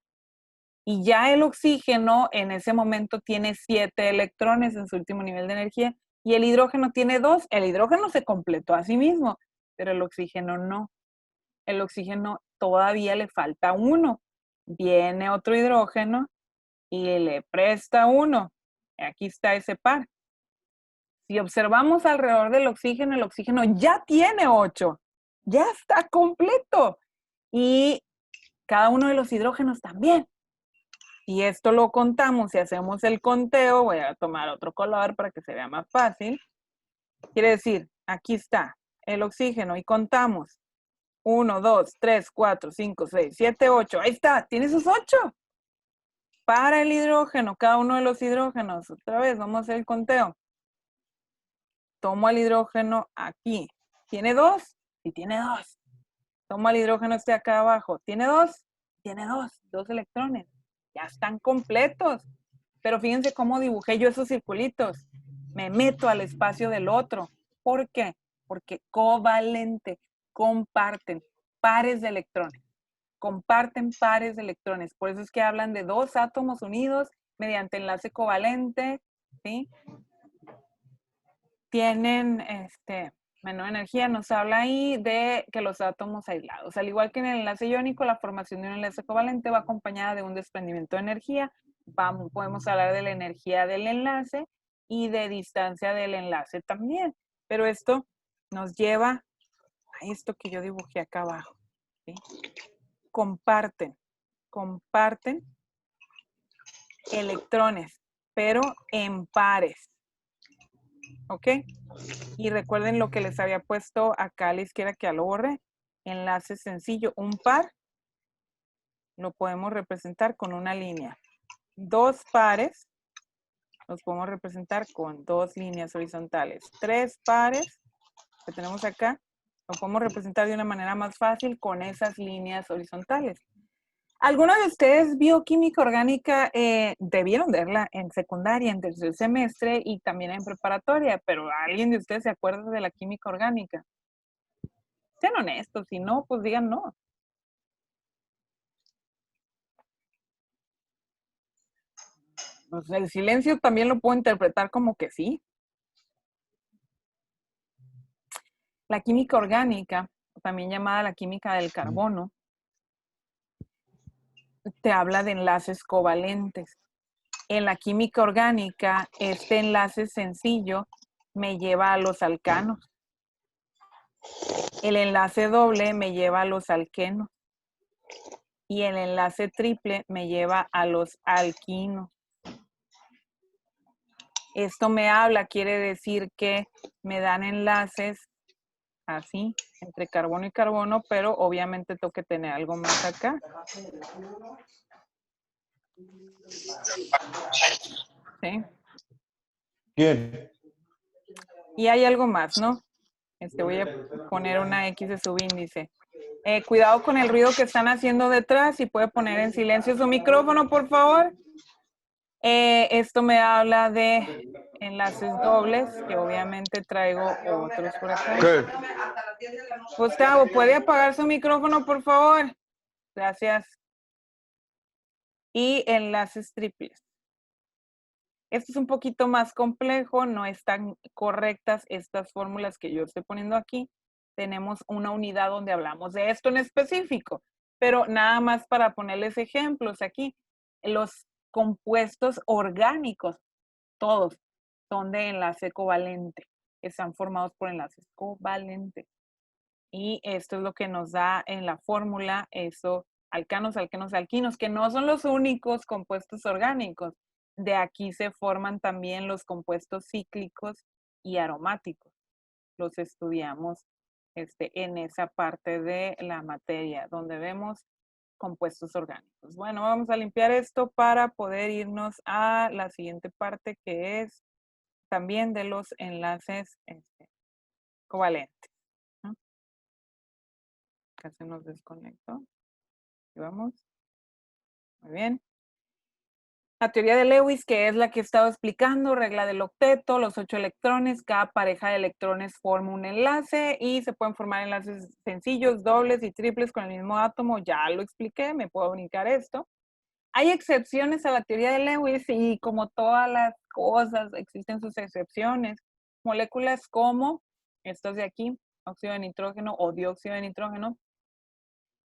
y ya el oxígeno en ese momento tiene 7 electrones en su último nivel de energía, y el hidrógeno tiene 2. El hidrógeno se completó a sí mismo, pero el oxígeno no. El oxígeno todavía le falta 1. Viene otro hidrógeno y le presta 1. Aquí está ese par. Si observamos alrededor del oxígeno, el oxígeno ya tiene 8. Ya está completo. Y cada uno de los hidrógenos también. Y esto lo contamos y hacemos el conteo. Voy a tomar otro color para que se vea más fácil. Quiere decir, aquí está el oxígeno y contamos. 1, 2, 3, 4, 5, 6, 7, 8. Ahí está, tiene sus 8. Para el hidrógeno, cada uno de los hidrógenos. Otra vez, vamos a hacer el conteo. Tomo el hidrógeno aquí. ¿Tiene 2? Sí, tiene 2. Tomo el hidrógeno este acá abajo. ¿Tiene 2? Tiene 2. 2 electrones. Ya están completos. Pero fíjense cómo dibujé yo esos circulitos. Me meto al espacio del otro. ¿Por qué? Porque covalente. Comparten pares de electrones. Comparten pares de electrones. Por eso es que hablan de 2 átomos unidos mediante enlace covalente, ¿sí? Tienen menor energía. Nos habla ahí de que los átomos aislados, al igual que en el enlace iónico, la formación de un enlace covalente va acompañada de un desprendimiento de energía. Podemos hablar de la energía del enlace y de distancia del enlace también. Pero esto nos lleva a esto que yo dibujé acá abajo, ¿sí? Comparten electrones, pero en pares. ¿Ok? Y recuerden lo que les había puesto acá a la izquierda que ya lo borré. Enlace sencillo. Un par lo podemos representar con una línea. 2 pares los podemos representar con 2 líneas horizontales. 3 pares que tenemos acá lo podemos representar de una manera más fácil con esas líneas horizontales. ¿Alguno de ustedes vio química orgánica? Debieron verla en secundaria, en tercer semestre y también en preparatoria, pero ¿alguien de ustedes se acuerda de la química orgánica? Sean honestos, si no, pues digan no. Pues el silencio también lo puedo interpretar como que sí. La química orgánica, también llamada la química del carbono, te habla de enlaces covalentes. En la química orgánica, este enlace sencillo me lleva a los alcanos. El enlace doble me lleva a los alquenos. Y el enlace triple me lleva a los alquinos. Esto me habla, quiere decir que me dan enlaces así, entre carbono y carbono, pero obviamente tengo que tener algo más acá. ¿Sí? ¿Quién? Y hay algo más, ¿no? Voy a poner una X de subíndice. Cuidado con el ruido que están haciendo detrás. Si puede poner en silencio su micrófono, por favor. Esto me habla de enlaces dobles, que obviamente traigo otros por acá. ¿Qué? Gustavo, ¿puede apagar su micrófono, por favor? Gracias. Y enlaces triples. Esto es un poquito más complejo, no están correctas estas fórmulas que yo estoy poniendo aquí. Tenemos una unidad donde hablamos de esto en específico, pero nada más para ponerles ejemplos aquí. Los compuestos orgánicos, todos, son de enlace covalente. Están formados por enlaces covalentes. Y esto es lo que nos da en la fórmula, eso, alcanos, alquenos, alquinos, que no son los únicos compuestos orgánicos. De aquí se forman también los compuestos cíclicos y aromáticos. Los estudiamos en esa parte de la materia, donde vemos compuestos orgánicos. Bueno, vamos a limpiar esto para poder irnos a la siguiente parte, que es también de los enlaces covalentes. Acá se nos desconectó. Aquí vamos. Muy bien. La teoría de Lewis, que es la que he estado explicando, regla del octeto, los 8 electrones, cada pareja de electrones forma un enlace y se pueden formar enlaces sencillos, dobles y triples con el mismo átomo. Ya lo expliqué, me puedo brincar esto. Hay excepciones a la teoría de Lewis y como todas las cosas, existen sus excepciones. Moléculas como estas de aquí, óxido de nitrógeno o dióxido de nitrógeno,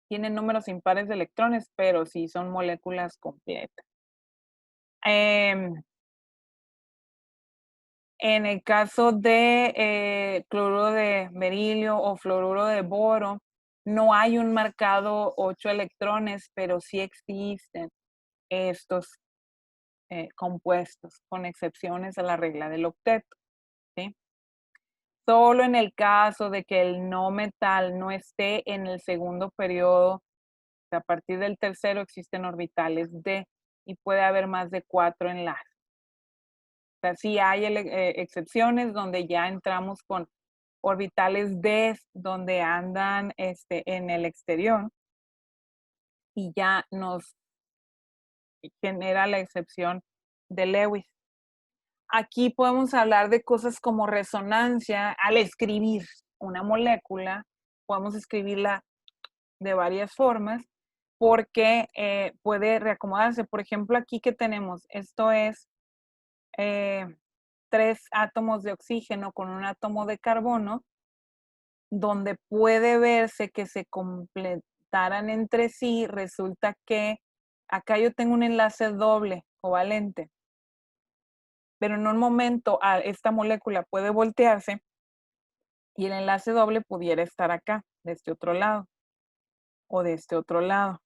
tienen números impares de electrones, pero sí son moléculas completas. En el caso de cloruro de berilio o fluoruro de boro, no hay un marcado 8 electrones, pero sí existen estos compuestos, con excepciones a la regla del octeto, ¿sí? Solo en el caso de que el no metal no esté en el segundo periodo, a partir del tercero existen orbitales D y puede haber más de 4 enlaces. O sea, sí hay excepciones donde ya entramos con orbitales D donde andan en el exterior y ya nos genera la excepción de Lewis. Aquí podemos hablar de cosas como resonancia. Al escribir una molécula, podemos escribirla de varias formas porque puede reacomodarse. Por ejemplo, aquí que tenemos, esto es 3 átomos de oxígeno con un átomo de carbono, donde puede verse que se completaran entre sí. Resulta que acá yo tengo un enlace doble covalente, pero en un momento esta molécula puede voltearse y el enlace doble pudiera estar acá, de este otro lado, o de este otro lado.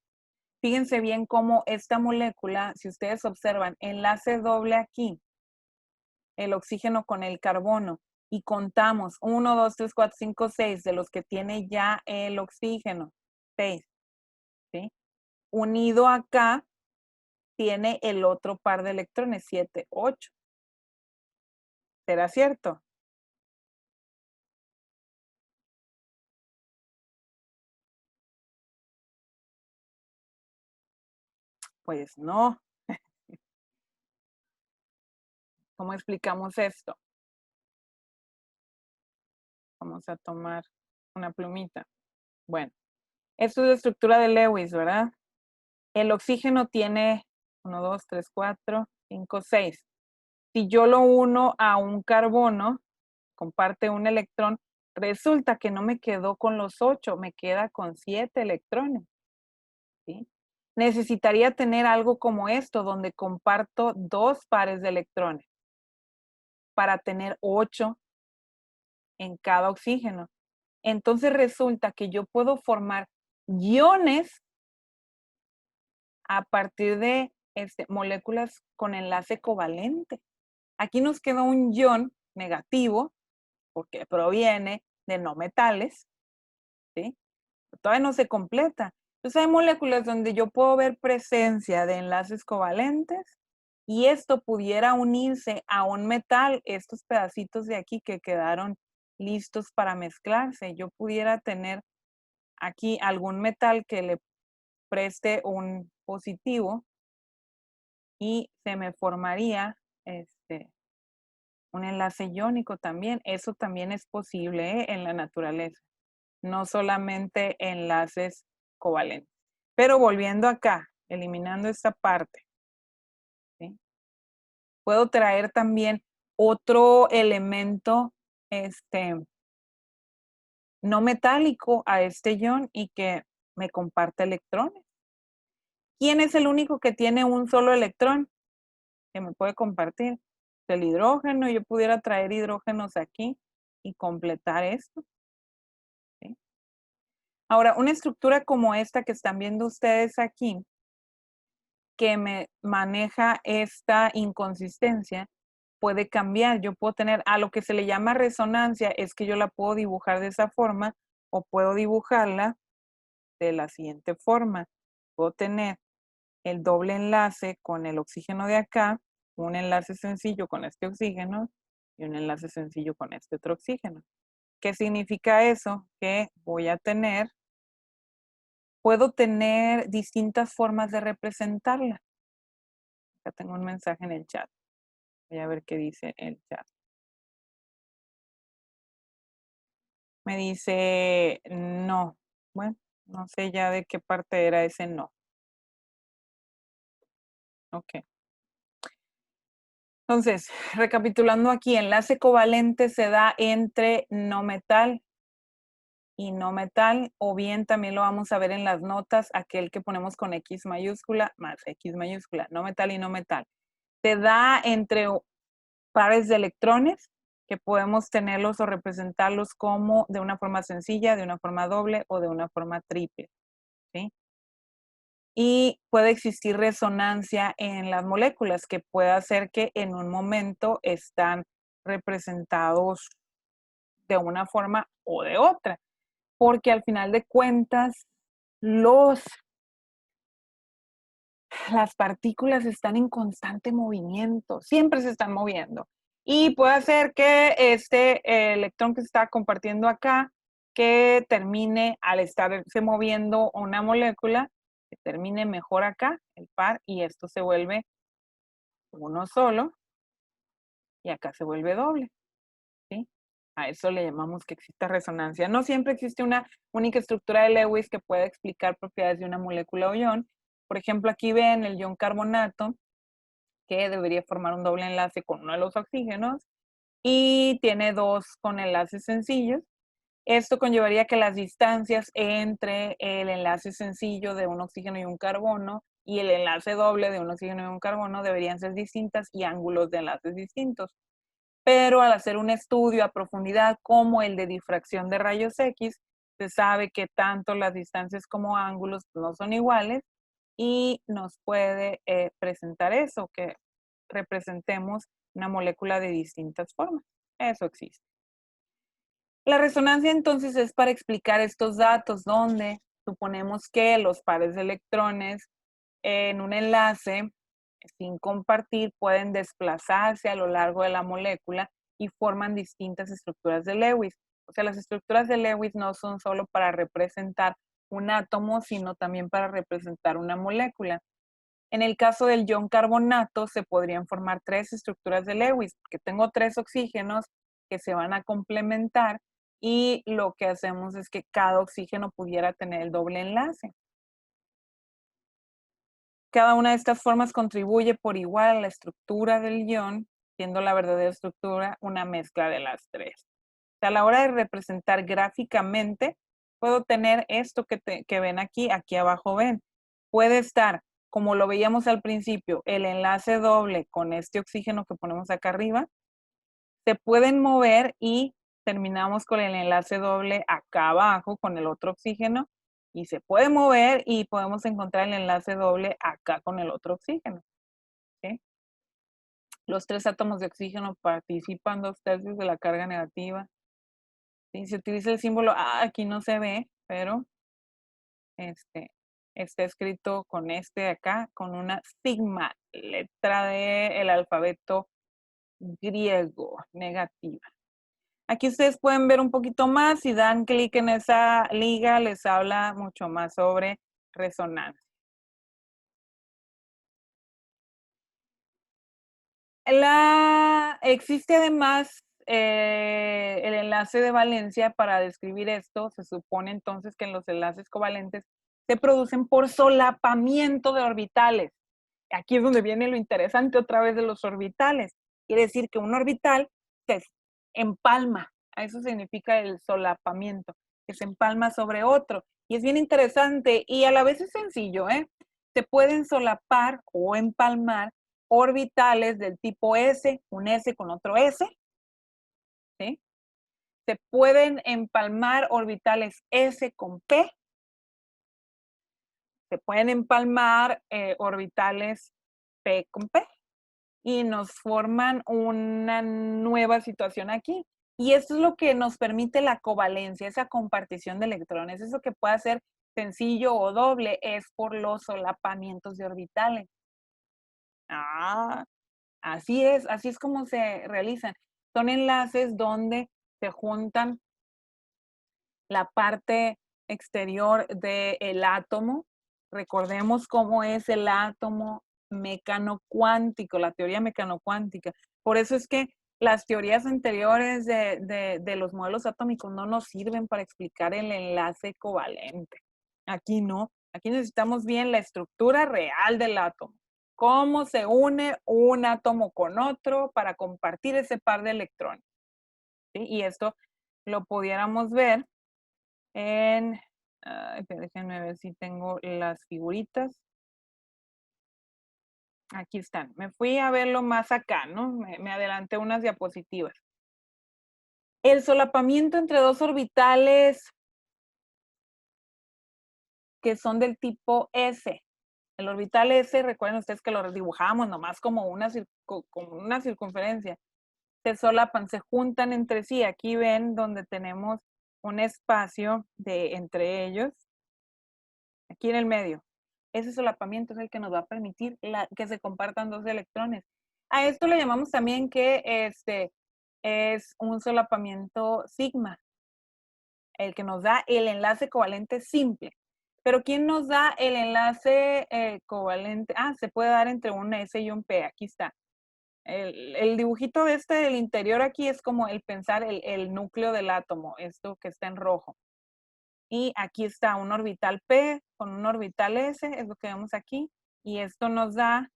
Fíjense bien cómo esta molécula, si ustedes observan, enlace doble aquí, el oxígeno con el carbono, y contamos 1, 2, 3, 4, 5, 6 de los que tiene ya el oxígeno, 6, ¿sí? Unido acá, tiene el otro par de electrones, 7, 8. ¿Será cierto? Pues no. ¿Cómo explicamos esto? Vamos a tomar una plumita. Bueno, esto es la estructura de Lewis, ¿verdad? El oxígeno tiene 1, 2, 3, 4, 5, 6. Si yo lo uno a un carbono, comparte un electrón, resulta que no me quedó con los 8, me queda con 7 electrones, ¿sí? Necesitaría tener algo como esto, donde comparto 2 pares de electrones para tener 8 en cada oxígeno. Entonces resulta que yo puedo formar iones a partir de moléculas con enlace covalente. Aquí nos queda un ion negativo porque proviene de no metales, ¿sí? Todavía no se completa. Entonces hay moléculas donde yo puedo ver presencia de enlaces covalentes y esto pudiera unirse a un metal, estos pedacitos de aquí que quedaron listos para mezclarse. Yo pudiera tener aquí algún metal que le preste un positivo y se me formaría un enlace iónico también. Eso también es posible en la naturaleza, no solamente enlaces covalentes. Pero volviendo acá, eliminando esta parte, ¿sí? Puedo traer también otro elemento no metálico a este ion y que me comparte electrones. ¿Quién es el único que tiene un solo electrón que me puede compartir? El hidrógeno. Yo pudiera traer hidrógenos aquí y completar esto, ¿sí? Ahora, una estructura como esta que están viendo ustedes aquí, que me maneja esta inconsistencia, puede cambiar. Yo puedo tener a lo que se le llama resonancia, es que yo la puedo dibujar de esa forma o puedo dibujarla de la siguiente forma. Puedo tener el doble enlace con el oxígeno de acá, un enlace sencillo con este oxígeno y un enlace sencillo con este otro oxígeno. ¿Qué significa eso? Que puedo tener distintas formas de representarla. Acá tengo un mensaje en el chat. Voy a ver qué dice el chat. Me dice no. Bueno, no sé ya de qué parte era ese no. Ok. Entonces, recapitulando aquí, enlace covalente se da entre no metal y no metal, o bien también lo vamos a ver en las notas, aquel que ponemos con X mayúscula más X mayúscula, no metal y no metal. Se da pares de electrones que podemos tenerlos o representarlos como de una forma sencilla, de una forma doble o de una forma triple, ¿sí? Y puede existir resonancia en las moléculas que puede hacer que en un momento están representados de una forma o de otra, porque al final de cuentas las partículas están en constante movimiento, siempre se están moviendo. Y puede ser que este electrón que se está compartiendo acá, que termine al estarse moviendo una molécula, que termine mejor acá, el par, y esto se vuelve uno solo, y acá se vuelve doble, ¿sí? A eso le llamamos que exista resonancia. No siempre existe una única estructura de Lewis que pueda explicar propiedades de una molécula o ion. Por ejemplo, aquí ven el ion carbonato, que debería formar un doble enlace con uno de los oxígenos y tiene dos con enlaces sencillos. Esto conllevaría que las distancias entre el enlace sencillo de un oxígeno y un carbono y el enlace doble de un oxígeno y un carbono deberían ser distintas y ángulos de enlaces distintos. Pero al hacer un estudio a profundidad como el de difracción de rayos X, se sabe que tanto las distancias como ángulos no son iguales y nos puede presentar eso, que representemos una molécula de distintas formas. Eso existe. La resonancia entonces es para explicar estos datos donde suponemos que los pares de electrones en un enlace sin compartir pueden desplazarse a lo largo de la molécula y forman distintas estructuras de Lewis. O sea, las estructuras de Lewis no son solo para representar un átomo, sino también para representar una molécula. En el caso del ion carbonato se podrían formar tres estructuras de Lewis, porque tengo tres oxígenos que se van a complementar y lo que hacemos es que cada oxígeno pudiera tener el doble enlace. Cada una de estas formas contribuye por igual a la estructura del ion, siendo la verdadera estructura una mezcla de las tres. O sea, a la hora de representar gráficamente, puedo tener esto que ven aquí abajo ven. Puede estar, como lo veíamos al principio, el enlace doble con este oxígeno que ponemos acá arriba. Se pueden mover y terminamos con el enlace doble acá abajo con el otro oxígeno. Y se puede mover y podemos encontrar el enlace doble acá con el otro oxígeno, ¿sí? Los tres átomos de oxígeno participan 2/3 de la carga negativa. ¿Sí? Se utiliza el símbolo A, aquí no se ve, pero está escrito con este de acá, con una sigma, letra del alfabeto griego, negativa. Aquí ustedes pueden ver un poquito más, si dan clic en esa liga, les habla mucho más sobre resonancia. Existe además el enlace de valencia para describir esto. Se supone entonces que en los enlaces covalentes se producen por solapamiento de orbitales. Aquí es donde viene lo interesante otra vez de los orbitales. Quiere decir que un orbital se empalma. Eso significa el solapamiento, que se empalma sobre otro. Y es bien interesante y a la vez es sencillo, ¿eh? Se pueden solapar o empalmar orbitales del tipo S, un S con otro S, ¿sí? Se pueden empalmar orbitales S con P. Se pueden empalmar orbitales P con P. Y nos forman una nueva situación aquí. Y esto es lo que nos permite la covalencia, esa compartición de electrones. Eso que puede ser sencillo o doble es por los solapamientos de orbitales. Así es como se realizan. Son enlaces donde se juntan la parte exterior del átomo. Recordemos cómo es el átomo mecanocuántico, la teoría mecanocuántica. Por eso es que las teorías anteriores de los modelos atómicos no nos sirven para explicar el enlace covalente. Aquí no. Aquí necesitamos bien la estructura real del átomo. Cómo se une un átomo con otro para compartir ese par de electrones, ¿sí? Y esto lo pudiéramos ver en, déjenme ver si tengo las figuritas. Aquí están. Me fui a verlo más acá, ¿no? Me adelanté unas diapositivas. El solapamiento entre dos orbitales que son del tipo S. El orbital S, recuerden ustedes que lo dibujamos nomás como una circunferencia. Se solapan, se juntan entre sí. Aquí ven donde tenemos un espacio entre ellos. Aquí en el medio. Ese solapamiento es el que nos va a permitir que se compartan dos electrones. A esto le llamamos también que es un solapamiento sigma, el que nos da el enlace covalente simple. Pero ¿quién nos da el enlace covalente? Se puede dar entre un S y un P. Aquí está. El dibujito del interior aquí es como el pensar el núcleo del átomo, esto que está en rojo. Y aquí está un orbital P con un orbital S, es lo que vemos aquí. Y esto nos da,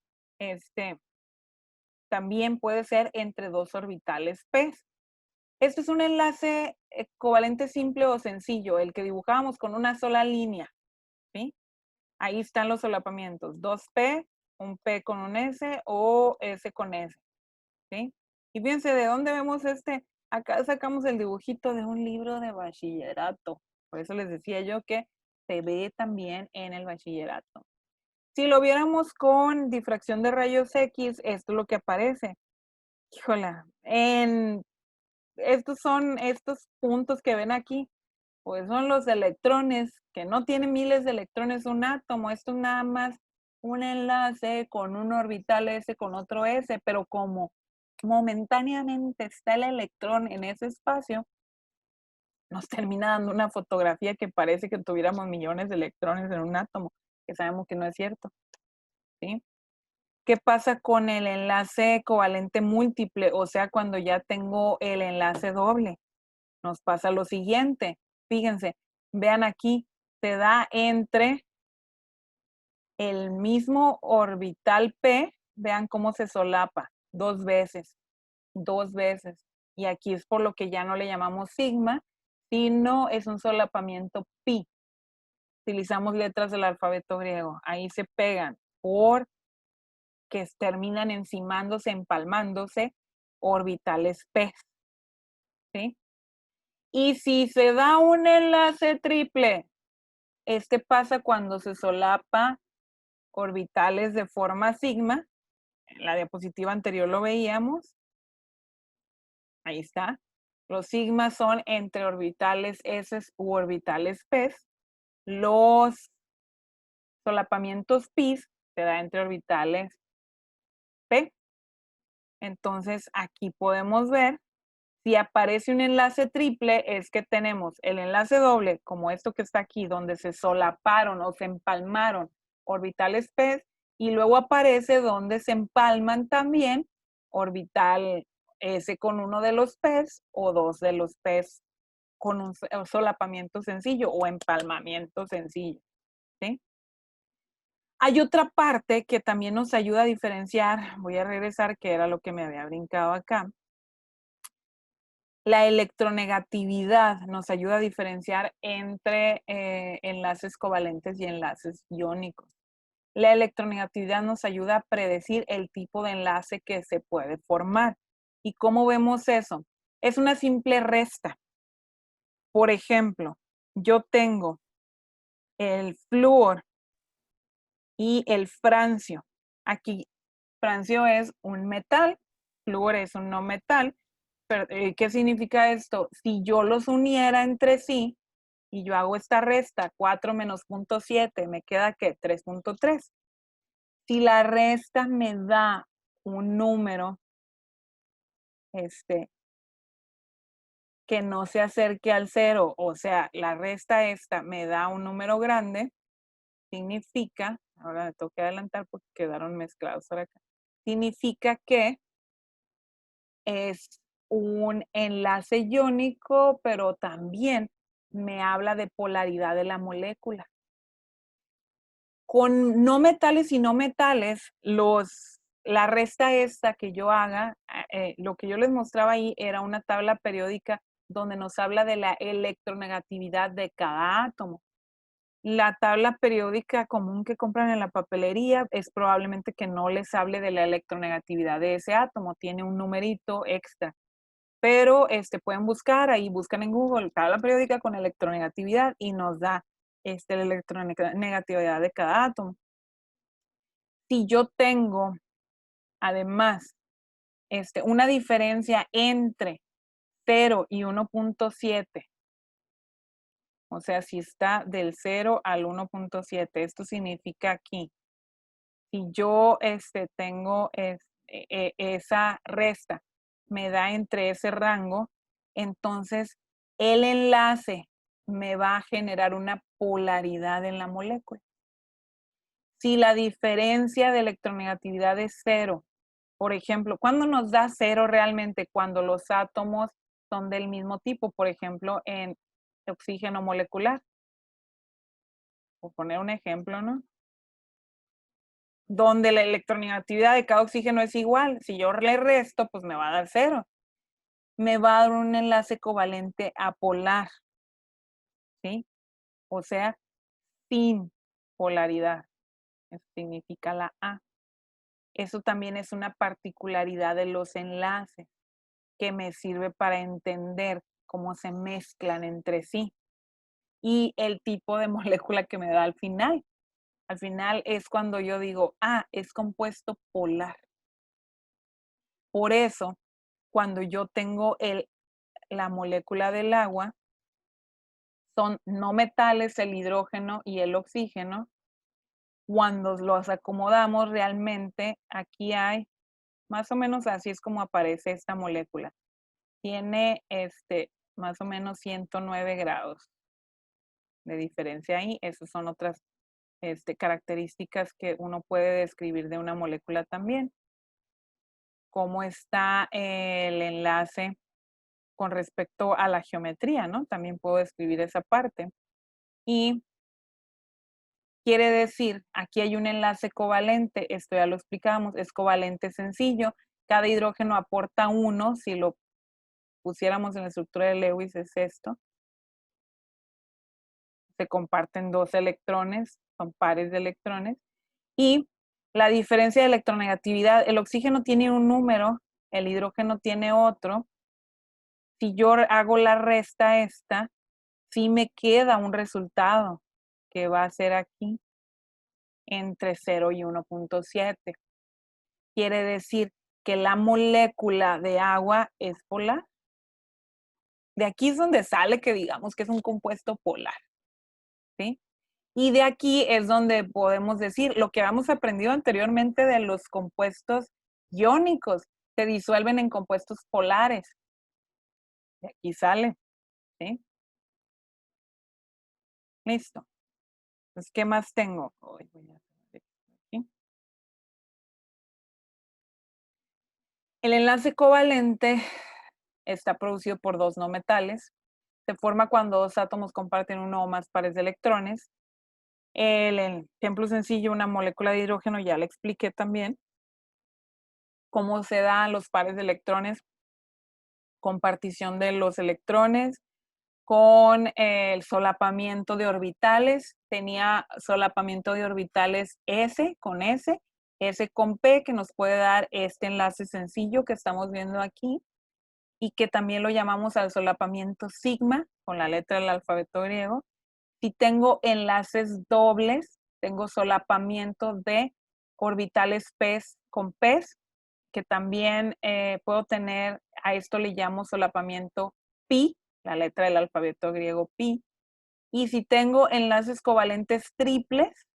también puede ser entre dos orbitales P. Esto es un enlace covalente simple o sencillo, el que dibujamos con una sola línea, ¿sí? Ahí están los solapamientos, 2P, un P con un S o S con S, ¿sí? Y fíjense, ¿de dónde vemos Acá sacamos el dibujito de un libro de bachillerato. Por eso les decía yo que se ve también en el bachillerato. Si lo viéramos con difracción de rayos X, esto es lo que aparece. Híjola, estos son estos puntos que ven aquí, pues son los electrones, que no tienen miles de electrones un átomo. Esto es nada más un enlace con un orbital S con otro S, pero como momentáneamente está el electrón en ese espacio, nos termina dando una fotografía que parece que tuviéramos millones de electrones en un átomo, que sabemos que no es cierto, ¿sí? ¿Qué pasa con el enlace covalente múltiple? O sea, cuando ya tengo el enlace doble, nos pasa lo siguiente. Fíjense, vean aquí, se da entre el mismo orbital P, vean cómo se solapa, dos veces. Y aquí es por lo que ya no le llamamos sigma, sino es un solapamiento pi. Utilizamos letras del alfabeto griego. Ahí se pegan porque terminan encimándose, empalmándose orbitales P. ¿Sí? Y si se da un enlace triple, pasa cuando se solapa orbitales de forma sigma. En la diapositiva anterior lo veíamos. Ahí está. Los sigmas son entre orbitales S u orbitales P. Los solapamientos pi se da entre orbitales P. Entonces, aquí podemos ver, si aparece un enlace triple, es que tenemos el enlace doble, como esto que está aquí, donde se solaparon o se empalmaron orbitales P, y luego aparece donde se empalman también orbital S con uno de los P o dos de los P con un solapamiento sencillo o empalmamiento sencillo, ¿sí? Hay otra parte que también nos ayuda a diferenciar, voy a regresar, que era lo que me había brincado acá. La electronegatividad nos ayuda a diferenciar entre enlaces covalentes y enlaces iónicos. La electronegatividad nos ayuda a predecir el tipo de enlace que se puede formar. ¿Y cómo vemos eso? Es una simple resta. Por ejemplo, yo tengo el flúor y el francio. Aquí, francio es un metal, flúor es un no metal. Pero, ¿qué significa esto? Si yo los uniera entre sí y yo hago esta resta, 4 menos 0.7, me queda ¿qué? 3.3. Si la resta me da un número que no se acerque al 0, o sea, la resta esta me da un número grande, significa, ahora me tengo que adelantar porque quedaron mezclados por acá, significa que es un enlace iónico, pero también me habla de polaridad de la molécula. Con no metales y no metales, la resta esta que yo haga, lo que yo les mostraba ahí era una tabla periódica donde nos habla de la electronegatividad de cada átomo. la tabla periódica común que compran en la papelería es probablemente que no les hable de la electronegatividad de ese átomo, tiene un numerito extra. Pero pueden buscar, ahí buscan en Google tabla periódica con electronegatividad y nos da la electronegatividad de cada átomo. Si yo tengo, además, una diferencia entre 0 y 1.7, o sea, si está del 0 al 1.7, esto significa aquí, si yo tengo esa resta, me da entre ese rango, entonces el enlace me va a generar una polaridad en la molécula. Si la diferencia de electronegatividad es 0, por ejemplo, ¿cuándo nos da 0 realmente? Cuando los átomos son del mismo tipo, por ejemplo, en oxígeno molecular. Por poner un ejemplo, ¿no? Donde la electronegatividad de cada oxígeno es igual. Si yo le resto, pues me va a dar 0. Me va a dar un enlace covalente apolar, ¿sí? O sea, sin polaridad. Eso significa la A. Eso también es una particularidad de los enlaces que me sirve para entender cómo se mezclan entre sí. Y el tipo de molécula que me da al final. Al final es cuando yo digo, es compuesto polar. Por eso, cuando yo tengo la molécula del agua, son no metales, el hidrógeno y el oxígeno. Cuando los acomodamos realmente, aquí hay, más o menos así es como aparece esta molécula. Tiene más o menos 109 grados de diferencia ahí. Esas son otras características que uno puede describir de una molécula también. Cómo está el enlace con respecto a la geometría, ¿no? También puedo describir esa parte. Y quiere decir, aquí hay un enlace covalente, esto ya lo explicamos, es covalente sencillo. Cada hidrógeno aporta 1, si lo pusiéramos en la estructura de Lewis es esto. Se comparten 2 electrones, son pares de electrones. Y la diferencia de electronegatividad, el oxígeno tiene un número, el hidrógeno tiene otro. Si yo hago la resta esta, sí me queda un resultado que va a ser aquí entre 0 y 1.7. Quiere decir que la molécula de agua es polar. De aquí es donde sale que digamos que es un compuesto polar, ¿sí? Y de aquí es donde podemos decir lo que habíamos aprendido anteriormente de los compuestos iónicos, se disuelven en compuestos polares. De aquí sale, ¿sí? Listo. Entonces, ¿qué más tengo? Voy a hacer aquí. El enlace covalente está producido por 2 no metales. Se forma cuando 2 átomos comparten uno o más pares de electrones. El ejemplo sencillo, una molécula de hidrógeno, ya le expliqué también cómo se dan los pares de electrones, compartición de los electrones, con el solapamiento de orbitales. Tenía solapamiento de orbitales S con S, S con P, que nos puede dar este enlace sencillo que estamos viendo aquí, y que también lo llamamos al solapamiento sigma, con la letra del alfabeto griego. Si tengo enlaces dobles, tengo solapamiento de orbitales P con P, que también puedo tener, a esto le llamo solapamiento pi, la letra del alfabeto griego pi. Y si tengo enlaces covalentes triples,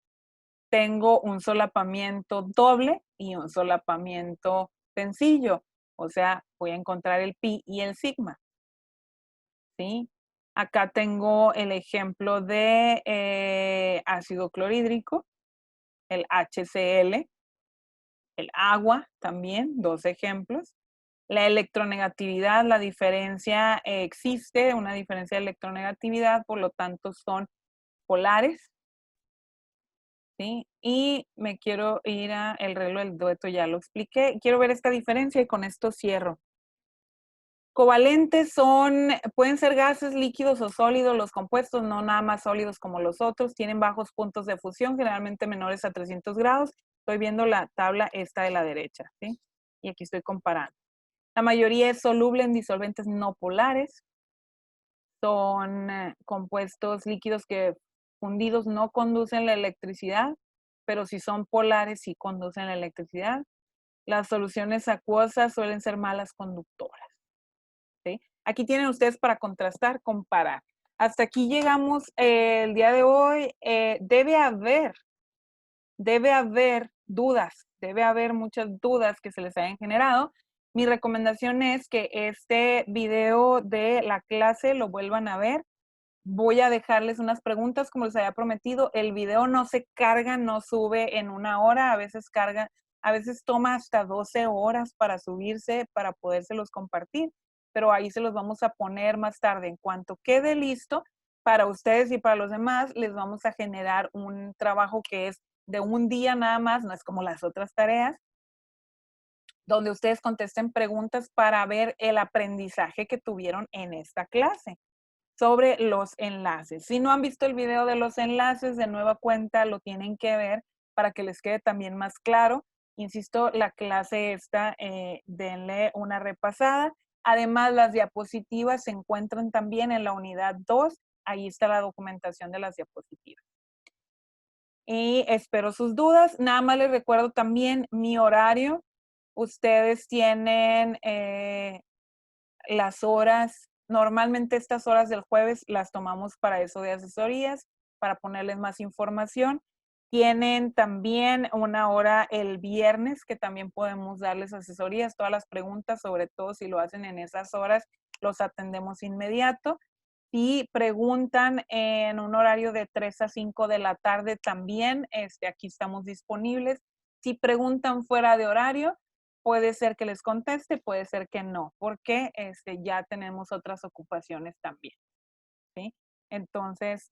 tengo un solapamiento doble y un solapamiento sencillo. O sea, voy a encontrar el pi y el sigma. ¿Sí? Acá tengo el ejemplo de ácido clorhídrico, el HCl, el agua también, 2 ejemplos. La electronegatividad, la diferencia existe, una diferencia de electronegatividad, por lo tanto son polares. ¿Sí? Y me quiero ir a el reloj del dueto, ya lo expliqué. Quiero ver esta diferencia y con esto cierro. Covalentes pueden ser gases, líquidos o sólidos, los compuestos, no nada más sólidos como los otros, tienen bajos puntos de fusión, generalmente menores a 300 grados. Estoy viendo la tabla esta de la derecha, ¿sí? Y aquí estoy comparando. La mayoría es soluble en disolventes no polares. Son compuestos líquidos que fundidos no conducen la electricidad, pero si son polares sí conducen la electricidad. Las soluciones acuosas suelen ser malas conductoras. ¿Sí? Aquí tienen ustedes para contrastar, comparar. Hasta aquí llegamos el día de hoy. Debe haber dudas, debe haber muchas dudas que se les hayan generado. Mi recomendación es que este video de la clase lo vuelvan a ver. Voy a dejarles unas preguntas como les había prometido. El video no se carga, no sube en 1 hora, a veces toma hasta 12 horas para subirse, para podérselos compartir, pero ahí se los vamos a poner más tarde. En cuanto quede listo, para ustedes y para los demás, les vamos a generar un trabajo que es de un día nada más, no es como las otras tareas, donde ustedes contesten preguntas para ver el aprendizaje que tuvieron en esta clase sobre los enlaces. Si no han visto el video de los enlaces, de nueva cuenta lo tienen que ver para que les quede también más claro. Insisto, la clase esta, denle una repasada. Además, las diapositivas se encuentran también en la unidad 2. Ahí está la documentación de las diapositivas. Y espero sus dudas. Nada más les recuerdo también mi horario. Ustedes tienen las horas, normalmente estas horas del jueves las tomamos para eso de asesorías, para ponerles más información. Tienen también una hora el viernes que también podemos darles asesorías. Todas las preguntas, sobre todo si lo hacen en esas horas, los atendemos inmediato. Si preguntan en un horario de 3 a 5 de la tarde también, aquí estamos disponibles. Si preguntan fuera de horario, puede ser que les conteste, puede ser que no, porque ya tenemos otras ocupaciones también, ¿sí? Entonces,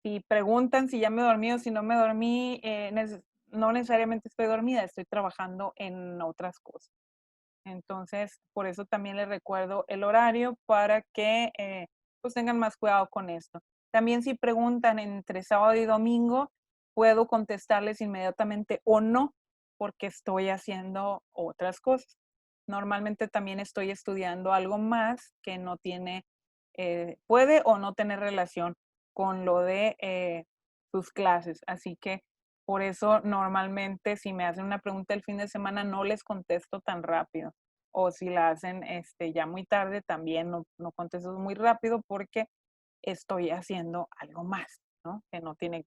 si preguntan si ya me dormí o si no me dormí, no necesariamente estoy dormida, estoy trabajando en otras cosas. Entonces, por eso también les recuerdo el horario para que pues tengan más cuidado con esto. También si preguntan entre sábado y domingo, puedo contestarles inmediatamente o no, porque estoy haciendo otras cosas. Normalmente también estoy estudiando algo más que no tiene, puede o no tener relación con lo de sus clases. Así que por eso normalmente si me hacen una pregunta el fin de semana no les contesto tan rápido. O si la hacen ya muy tarde también no contesto muy rápido porque estoy haciendo algo más, ¿no? Que no tiene,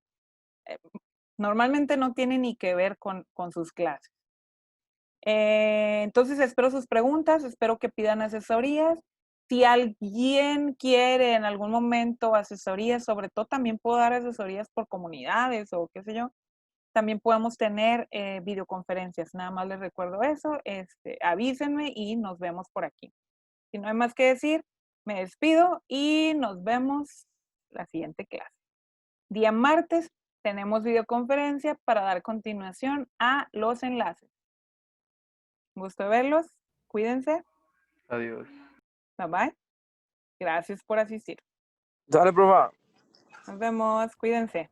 normalmente no tiene ni que ver con sus clases. Entonces espero sus preguntas, espero que pidan asesorías. Si alguien quiere en algún momento asesorías, sobre todo también puedo dar asesorías por comunidades o qué sé yo. También podemos tener videoconferencias. Nada más les recuerdo eso. Avísenme y nos vemos por aquí. Si no hay más que decir, me despido y nos vemos la siguiente clase. Día martes tenemos videoconferencia para dar continuación a los enlaces. Gusto verlos. Cuídense. Adiós. Bye bye. Gracias por asistir. Dale, profa. Nos vemos. Cuídense.